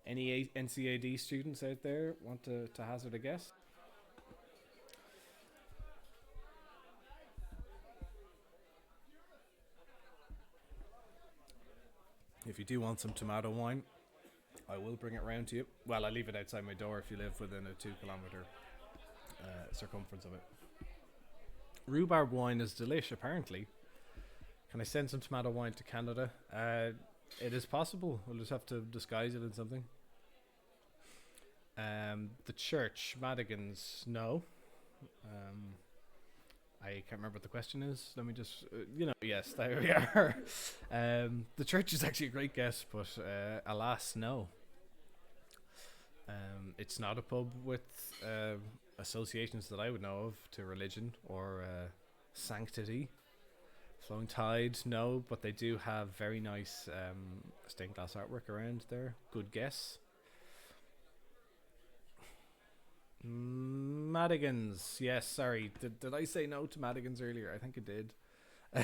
Any NCAD students out there want to hazard a guess? If you do want some tomato wine, I will bring it round to you. Well, I leave it outside my door if you live within a 2 kilometre circumference of it. Rhubarb wine is delish, apparently. Can I send some tomato wine to Canada? It is possible. We'll just have to disguise it in something. The church, Madigan's, no. I can't remember what the question is. Let me just, yes, there we are. The church is actually a great guess, but alas, no. It's not a pub with associations that I would know of to religion or sanctity. Flowing Tide, no, but they do have very nice stained glass artwork around there. Good guess. Madigan's, yes, sorry. Did I say no to Madigan's earlier? I think I did.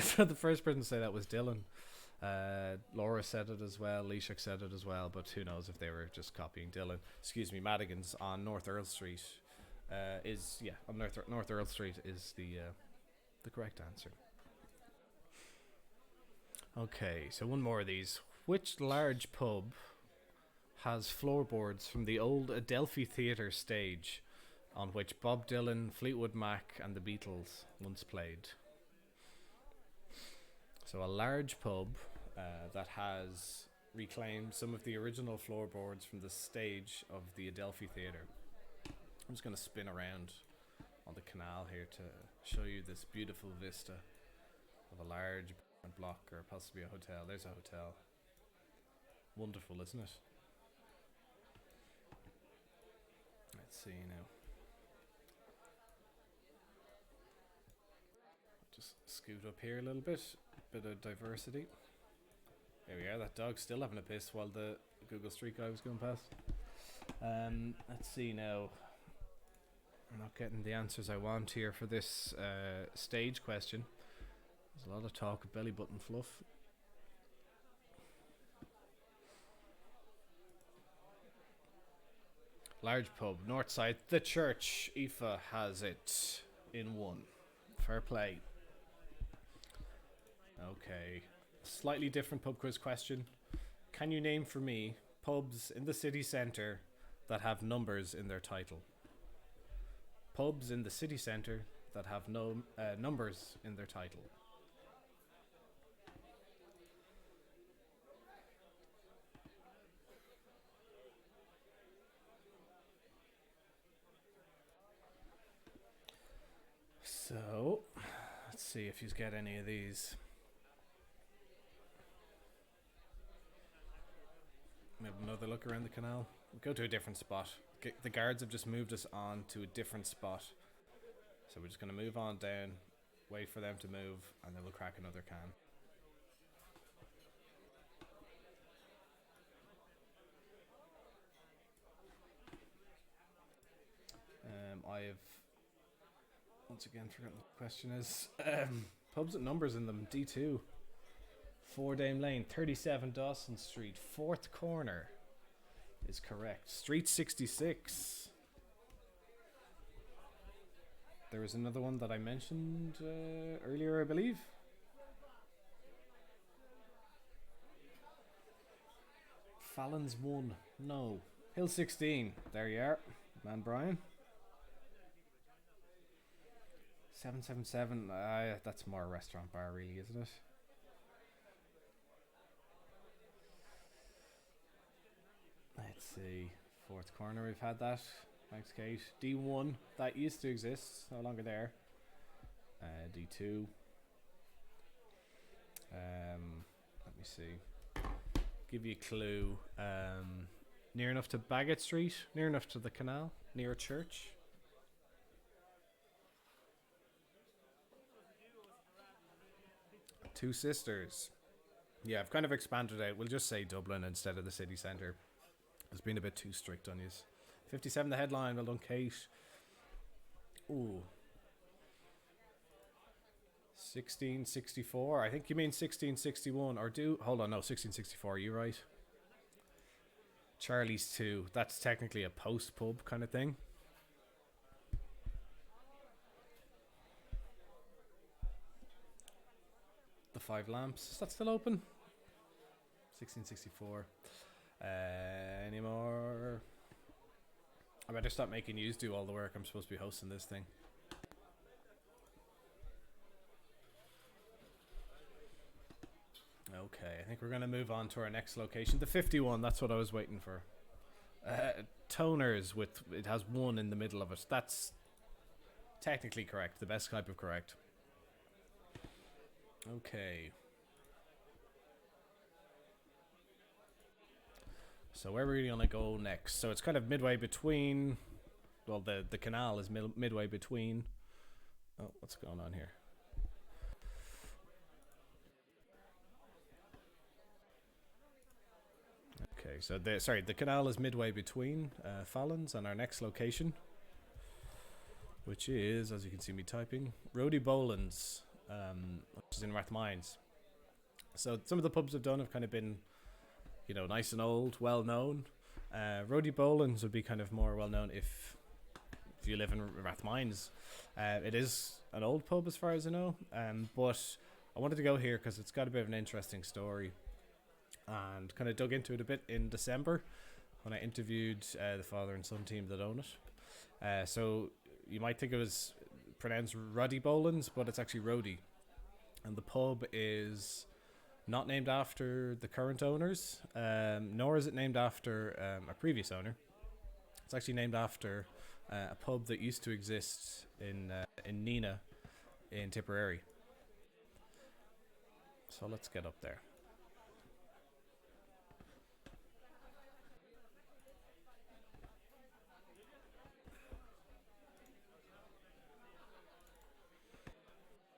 So the first person to say that was Dylan. Laura said it as well, Leishak said it as well, but who knows if they were just copying Dylan. Excuse me, Madigan's on North Earl Street on North Earl Street is the correct answer. Okay, so one more of these. Which large pub has floorboards from the old Adelphi Theatre stage on which Bob Dylan, Fleetwood Mac and the Beatles once played? So a large pub that has reclaimed some of the original floorboards from the stage of the Adelphi Theatre. I'm just going to spin around on the canal here to show you this beautiful vista of a large block or possibly a hotel. There's a hotel. Wonderful, isn't it? Let's see now. Just scoot up here a little bit of diversity. There we are. That dog's still having a piss while the Google Street guy was going past. Let's see now. I'm not getting the answers I want here for this stage question. There's a lot of talk of belly button fluff. Large pub, north side, the church. Aoife has it in one. Fair play. Okay. Slightly different pub quiz question. Can you name for me pubs in the city centre that have numbers in their title? Pubs in the city centre that have no numbers in their title. So, let's see if you get any of these. Maybe another look around the canal. We'll go to a different spot. The guards have just moved us on to a different spot. So we're just going to move on down, wait for them to move, and then we'll crack another can. I've once again forgotten what the question is. Pubs with numbers in them. D2. 4 Dame Lane, 37 Dawson Street, 4th corner is correct. Street 66. There was another one that I mentioned earlier, I believe. Fallon's 1. No. Hill 16. There you are. Man Brian. 777. That's more a restaurant bar, really, isn't it? Let's see. 4th corner, we've had that. Thanks, Kate. D1, that used to exist, no longer there. D2. Let me see. Give you a clue. Near enough to Bagot Street, near enough to the canal, near a church. Two Sisters. Yeah, I've kind of expanded out. We'll just say Dublin instead of the city centre. It's been a bit too strict on you. 57 the headline. Well done, Kate. Ooh. 1664. I think you mean 1661. Or hold on, no, 1664. Are you right? Charlie's 2. That's technically a post pub kind of thing. The Five Lamps. Is that still open? 1664. Any more? I better stop making yous do all the work. I'm supposed to be hosting this thing. Okay, I think we're going to move on to our next location. The 51, that's what I was waiting for. Toners with, it has 1 in the middle of it. That's technically correct. The best type of correct. Okay. So where are we going to go next? So it's kind of midway between... Well, the canal is midway between... Oh, what's going on here? Okay, so the canal is midway between Fallon's and our next location, which is, as you can see me typing, Rody Boland's, which is in Rathmines. So some of the pubs I've done have kind of been, nice and old, well known. Rody Boland's would be kind of more well known if you live in Rathmines. It is an old pub as far as I know, but I wanted to go here because it's got a bit of an interesting story, and kind of dug into it a bit in December when I interviewed the father and son team that own it. So you might think it was pronounced Rody Boland's, but it's actually Rody. And the pub is not named after the current owners, nor is it named after a previous owner. It's actually named after a pub that used to exist in Nina in Tipperary. So let's get up there.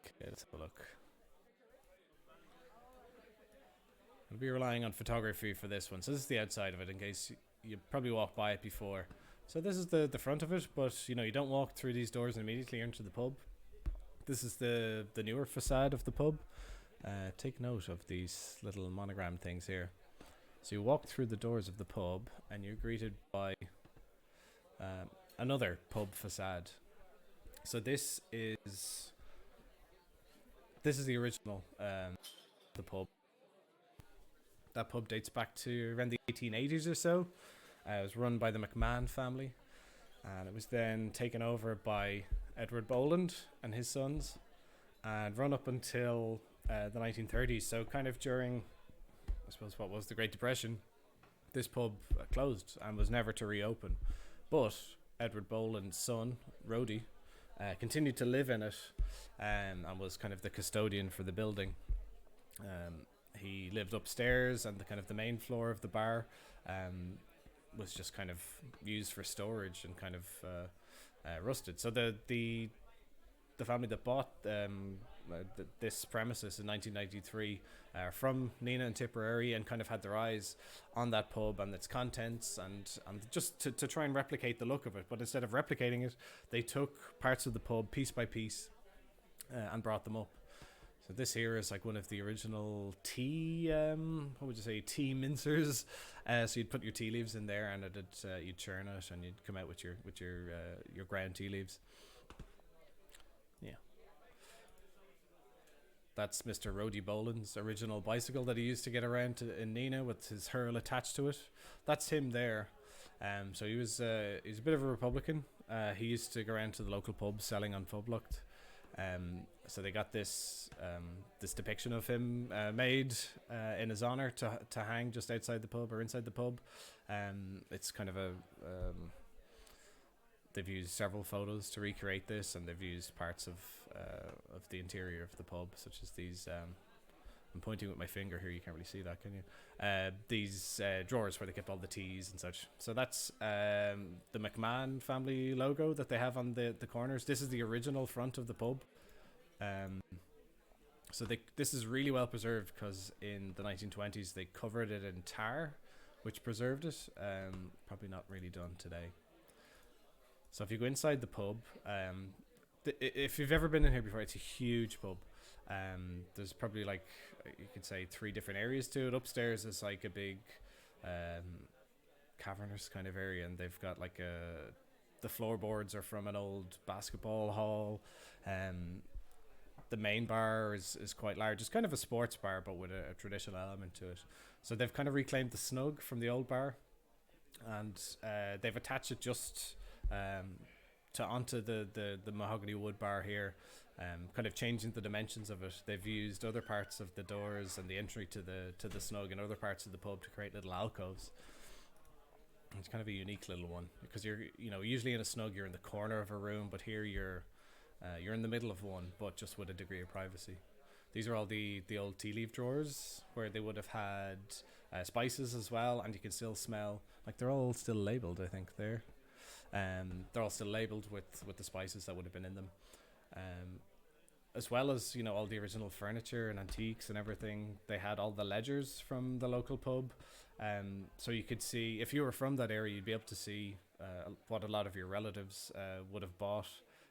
Okay, let's have a look. I'll be relying on photography for this one. So this is the outside of it, in case you probably walked by it before. So this is the front of it, but you don't walk through these doors and immediately enter the pub. This is the newer facade of the pub. Take note of these little monogram things here. So you walk through the doors of the pub and you're greeted by another pub facade. So this is the original the pub That pub dates back to around the 1880s or so. It was run by the McMahon family, and it was then taken over by Edward Boland and his sons, and run up until the 1930s. So kind of during, I suppose, what was the Great Depression, this pub closed and was never to reopen. But Edward Boland's son, Rody, continued to live in it, and was kind of the custodian for the building. He lived upstairs, and the kind of the main floor of the bar was just kind of used for storage and kind of rusted. So the family that bought this premises in 1993 from Nina and Tipperary, and kind of had their eyes on that pub and its contents, and just to try and replicate the look of it. But instead of replicating it, they took parts of the pub piece by piece and brought them up. So this here is like one of the original tea, what would you say, tea mincers. So you'd put your tea leaves in there, and you'd churn it, and you'd come out with your ground tea leaves. Yeah. That's Mr. Rody Boland's original bicycle that he used to get around in Nina with his hurl attached to it. That's him there. So he was a bit of a Republican. He used to go around to the local pubs selling on Phoblucht. So they got this depiction of him made in his honour to hang just outside the pub or inside the pub. It's kind of they've used several photos to recreate this, and they've used parts of the interior of the pub, such as these. I'm pointing with my finger here. You can't really see that, can you? These drawers where they keep all the teas and such. So that's the McMahon family logo that they have on the corners. This is the original front of the pub. So this is really well preserved, because in the 1920s they covered it in tar, which preserved it. Probably not really done today. So if you go inside the pub, if you've ever been in here before, it's a huge pub. There's probably, like, you could say 3 different areas to it. Upstairs is like a big cavernous kind of area, and they've got like the floorboards are from an old basketball hall. The main bar is quite large. It's kind of a sports bar, but with a traditional element to it. So they've kind of reclaimed the snug from the old bar, and they've attached it just onto the mahogany wood bar here, kind of changing the dimensions of it. They've used other parts of the doors and the entry to the snug and other parts of the pub to create little alcoves. It's kind of a unique little one, because you're usually in a snug you're in the corner of a room, but here you're in the middle of one, but just with a degree of privacy. These are all the old tea leaf drawers where they would have had spices as well, and you can still smell, like, they're all still labelled, I think. They're all still labelled with the spices that would have been in them, as well as all the original furniture and antiques and everything. They had all the ledgers from the local pub, so you could see, if you were from that area, you'd be able to see what a lot of your relatives would have bought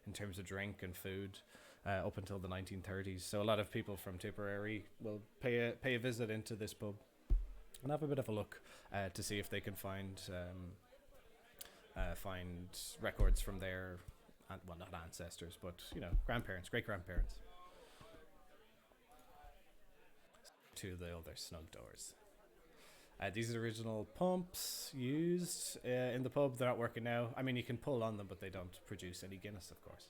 in terms of drink and food up until the 1930s. So a lot of people from Tipperary will pay a visit into this pub and have a bit of a look to see if they can find records from their, well, not ancestors, but grandparents, great grandparents, to the older snug doors. These are the original pumps used in the pub. They're not working now. I mean, you can pull on them, but they don't produce any Guinness, of course.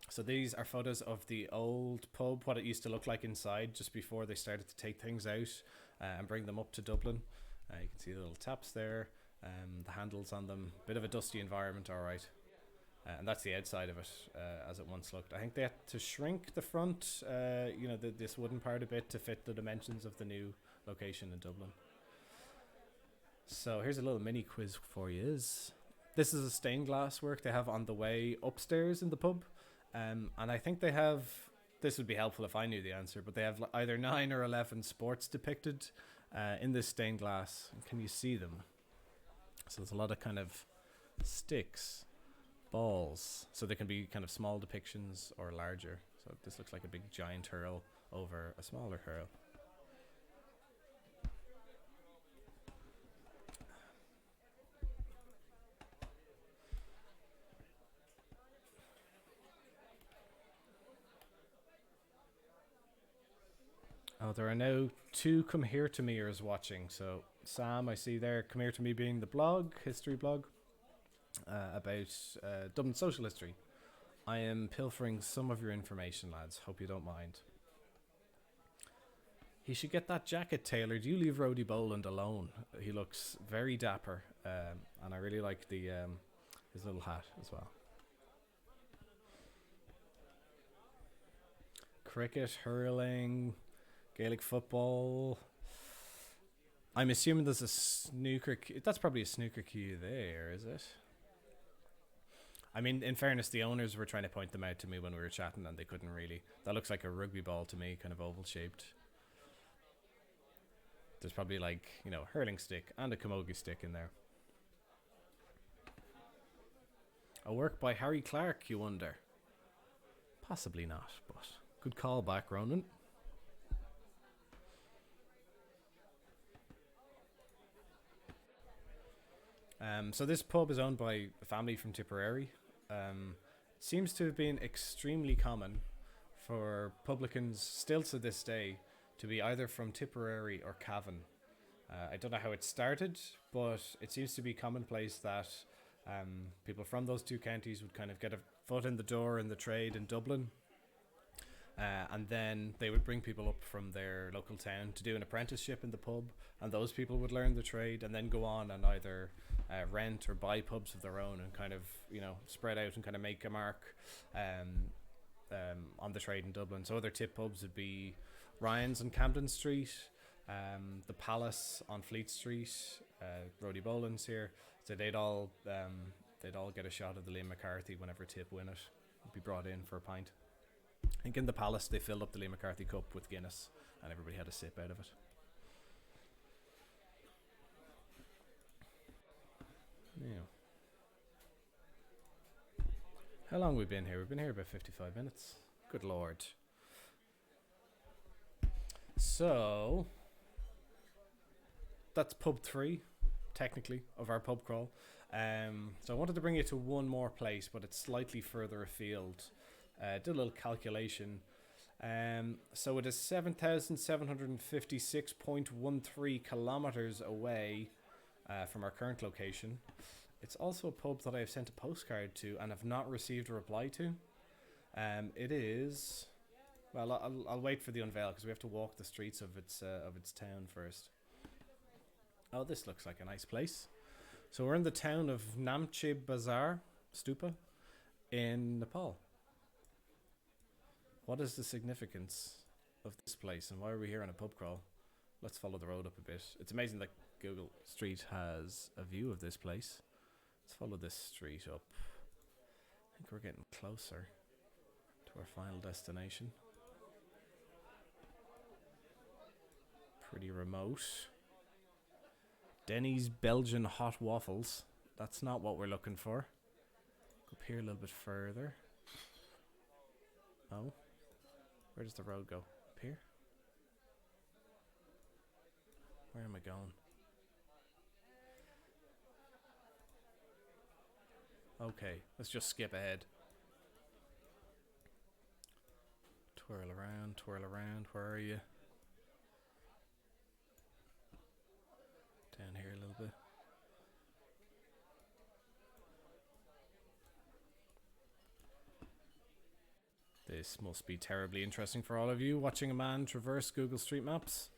So these are photos of the old pub, what it used to look like inside just before they started to take things out and bring them up to Dublin. You can see the little taps there, the handles on them. Bit of a dusty environment, all right. And that's the outside of it, as it once looked. I think they had to shrink the front, this wooden part a bit to fit the dimensions of the new location in Dublin. So here's a little mini quiz for you. This is a stained glass work they have on the way upstairs in the pub, and I think they have, this would be helpful if I knew the answer, but they have either 9 or 11 sports depicted in this stained glass. Can you see them? So there's a lot of kind of sticks, balls, so they can be kind of small depictions or larger. So this looks like a big giant hurl over a smaller hurl. Oh, there are now two Come Here To Meers watching. So, Sam, I see there, Come Here To Me being the blog, history blog, about Dublin social history. I am pilfering some of your information, lads. Hope you don't mind. He should get that jacket tailored. You leave Rody Boland alone. He looks very dapper, and I really like the his little hat as well. Cricket, hurling, Gaelic football. I'm assuming there's a snooker. That's probably a snooker cue there, is it? I mean, in fairness, the owners were trying to point them out to me when we were chatting, and they couldn't really. That looks like a rugby ball to me, kind of oval shaped. There's probably like, hurling stick and a camogie stick in there. A work by Harry Clark, you wonder? Possibly not, but good call back, Ronan. So this pub is owned by a family from Tipperary. Seems to have been extremely common for publicans still to this day to be either from Tipperary or Cavan. I don't know how it started, but it seems to be commonplace that people from those two counties would kind of get a foot in the door in the trade in Dublin, and then they would bring people up from their local town to do an apprenticeship in the pub, and those people would learn the trade and then go on and either rent or buy pubs of their own and kind of spread out and kind of make a mark on the trade in Dublin. So other tip pubs would be Ryan's on Camden Street, the Palace on Fleet Street, Rody Boland's here. So they'd all get a shot of the Liam McCarthy whenever Tip win it. It'd be brought in for a pint. I think in the Palace they filled up the Liam McCarthy cup with Guinness and everybody had a sip out of it. Yeah. How long have we been here? We've been here about 55 minutes. Good lord. So that's pub 3, technically, of our pub crawl. So I wanted to bring you to one more place, but it's slightly further afield. Did a little calculation. So it is 7,756.13 kilometers away from our current location. It's also a pub that I have sent a postcard to and have not received a reply to. It is... Well, I'll wait for the unveil because we have to walk the streets of its town first. Oh, this looks like a nice place. So we're in the town of Namche Bazaar Stupa in Nepal. What is the significance of this place and why are we here on a pub crawl? Let's follow the road up a bit. It's amazing that Google Street has a view of this place. Let's follow this street up. I think we're getting closer to our final destination. Pretty remote. Denny's Belgian hot waffles. That's not what we're looking for. Go up here a little bit further. Oh. Where does the road go? Up here? Where am I going? Okay, let's just skip ahead. Twirl around, where are you? Down here a little bit. This must be terribly interesting for all of you watching a man traverse Google Street Maps.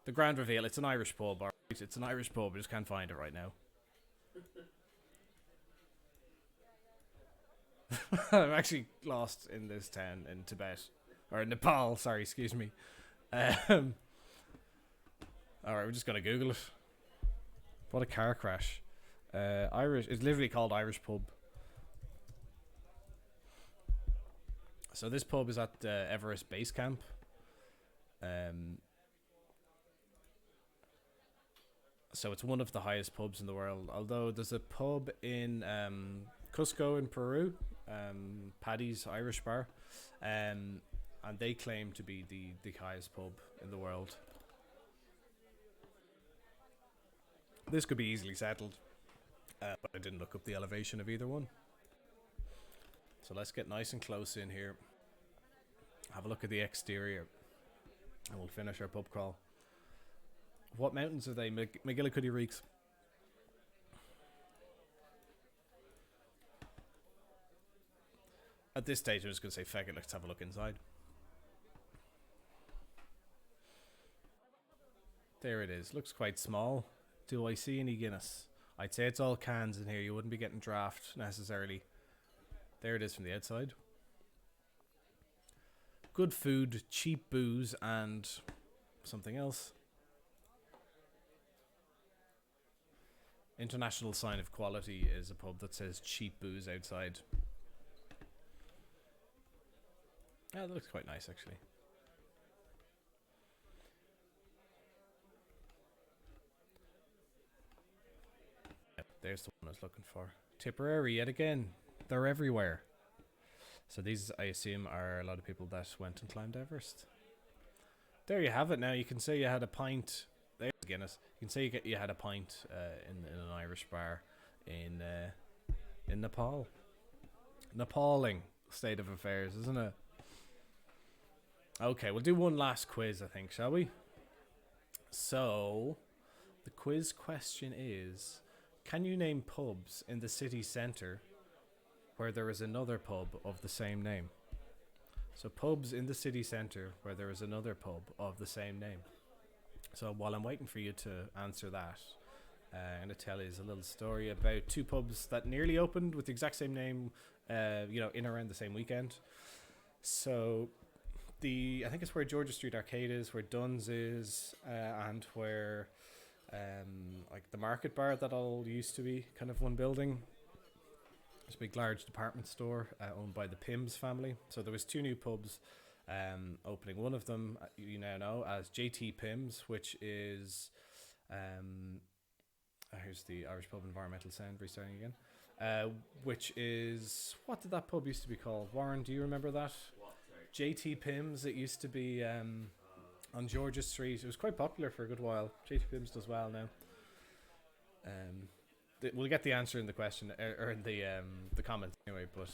The grand reveal, it's an Irish pub, alright? It's an Irish pub, I just can't find it right now. I'm actually lost in this town in Tibet. Or Nepal, sorry, excuse me. Alright, we're just gonna Google it. What a car crash. Irish, it's literally called Irish Pub. So this pub is at Everest Base Camp. So it's one of the highest pubs in the world. Although there's a pub in Cusco in Peru, Paddy's Irish Bar, and they claim to be the highest pub in the world. This could be easily settled, but I didn't look up the elevation of either one. So let's get nice and close in here. have a look at the exterior, and we'll finish our pub crawl. What mountains are they? McGillicuddy Reeks. At this stage, I'm just going to say, feck it, let's have a look inside. There it is. Looks quite small. Do I see any Guinness? I'd say it's all cans in here. You wouldn't be getting draft necessarily. There it is from the outside. Good food, cheap booze, and something else. International sign of quality is a pub that says cheap booze outside. Yeah, that looks quite nice actually. Yep, there's the one I was looking for. Tipperary yet again. They're everywhere. So these, I assume, are a lot of people that went and climbed Everest. There you have it. Now you can say you had a pint. There's Guinness. You can say you had a pint in an Irish bar in Nepal. Nepaling state of affairs, isn't it? Okay, we'll do one last quiz, I think, shall we? So, the quiz question is, can you name pubs in the city centre where there is another pub of the same name? So pubs in the city centre where there is another pub of the same name. So while I'm waiting for you to answer that, I'm going to tell you a little story about two pubs that nearly opened with the exact same name, in around the same weekend. So I think it's where Georgia Street Arcade is, where Dunn's is, and where like the Market Bar that all used to be kind of one building. It's a big large department store owned by the Pims family. So there was two new pubs opening. One of them you now know as JT Pims, which is here's the Irish Pub Environmental Sound restarting again, which is, what did that pub used to be called? Warren, do you remember that? JT Pims. It used to be on Georgia Street. It was quite popular for a good while. JT Pims does well now. We'll get the answer in the question or in the comments anyway. But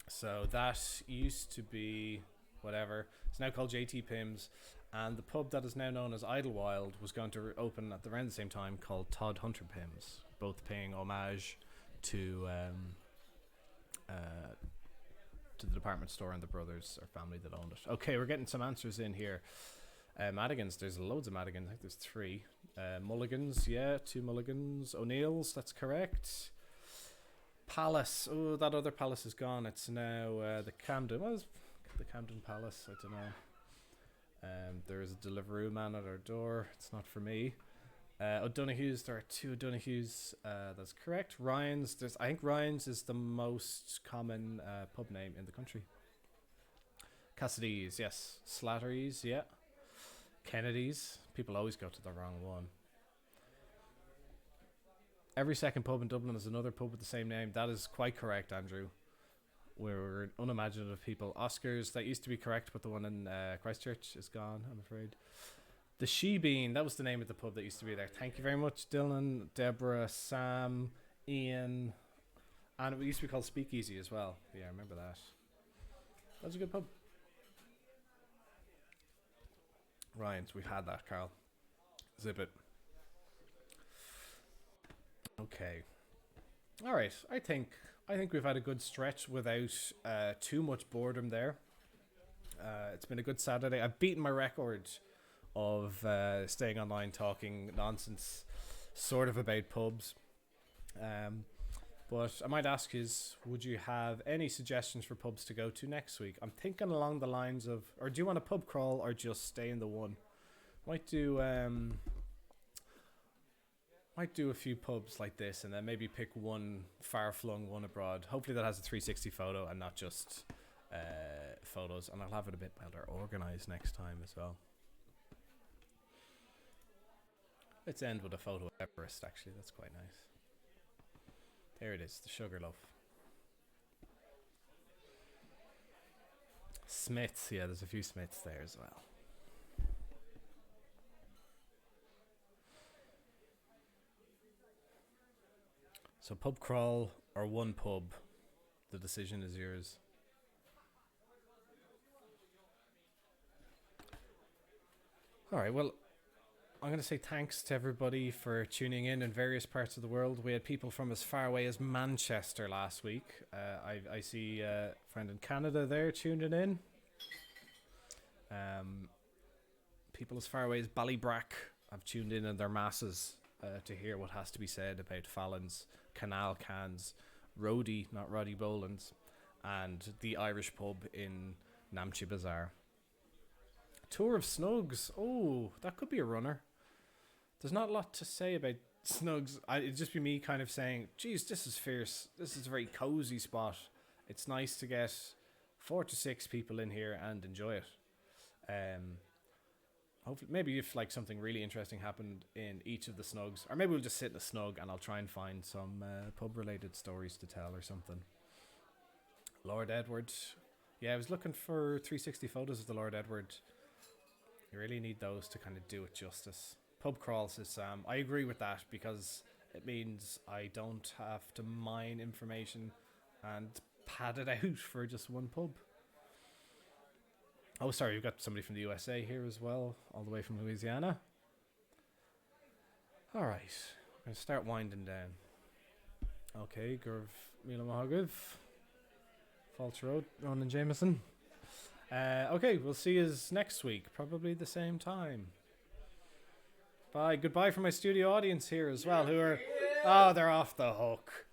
so that used to be whatever. It's now called JT Pims, and the pub that is now known as Idlewild was going to open at around the same time, called Todd Hunter Pims, both paying homage to the department store and the brothers or family that owned it. Okay, we're getting some answers in here. Madigan's, there's loads of Madigans. I think there's 3. Mulligans, yeah, 2 Mulligans. O'Neill's, that's correct. Palace, oh, that other palace is gone. It's now the Camden. What is the Camden Palace? I don't know. There is a Deliveroo man at our door. It's not for me. O'Donoghue's, there are 2 O'Donoghue's. That's correct. Ryan's, I think Ryan's is the most common pub name in the country. Cassidy's, yes. Slattery's, yeah. Kennedy's. People always go to the wrong one. Every second pub in Dublin is another pub with the same name. That is quite correct, Andrew. We're unimaginative people. Oscars, that used to be correct, but the one in Christchurch is gone, I'm afraid. The She Bean, that was the name of the pub that used to be there. Thank you very much, Dylan, Deborah, Sam, Ian. And it used to be called Speakeasy as well. Yeah, I remember that. That was a good pub. Ryan's, we've had that, Carl. Zip it. Okay. All right. I think we've had a good stretch without too much boredom there. It's been a good Saturday. I've beaten my record of staying online talking nonsense, sort of about pubs. But I might ask is, would you have any suggestions for pubs to go to next week? I'm thinking along the lines of, or do you want a pub crawl or just stay in the one? Might do a few pubs like this, and then maybe pick one far-flung, one abroad. Hopefully that has a 360 photo and not just photos, and I'll have it a bit better organised next time as well. Let's end with a photo of Everest, actually. That's quite nice. There it is, the Sugarloaf. Smiths, yeah, there's a few Smiths there as well. So pub crawl or one pub, the decision is yours. All right, well, I'm going to say thanks to everybody for tuning in various parts of the world. We had people from as far away as Manchester last week. I see a friend in Canada there tuning in. People as far away as Ballybrack have tuned in their masses to hear what has to be said about Fallon's Canal Cans, Rody, not Rody Boland, and the Irish pub in Namche Bazaar. Tour of Snugs. Oh, that could be a runner. There's not a lot to say about Snugs. It'd just be me kind of saying, geez, this is fierce. This is a very cozy spot. It's nice to get 4 to 6 people in here and enjoy it. Hopefully, maybe if like something really interesting happened in each of the Snugs, or maybe we'll just sit in a Snug and I'll try and find some pub-related stories to tell or something. Lord Edward. Yeah, I was looking for 360 photos of the Lord Edward. You really need those to kind of do it justice. Pub crawl, says Sam. I agree with that because it means I don't have to mine information and pad it out for just one pub. Oh, sorry, we've got somebody from the USA here as well, all the way from Louisiana. All right, I'm going to start winding down. Okay, Gurv Mila Mahagiv, Falch Road, Ronan Jameson. Okay, we'll see you next week, probably the same time. Bye. Goodbye from my studio audience here as well, who are... Oh, they're off the hook.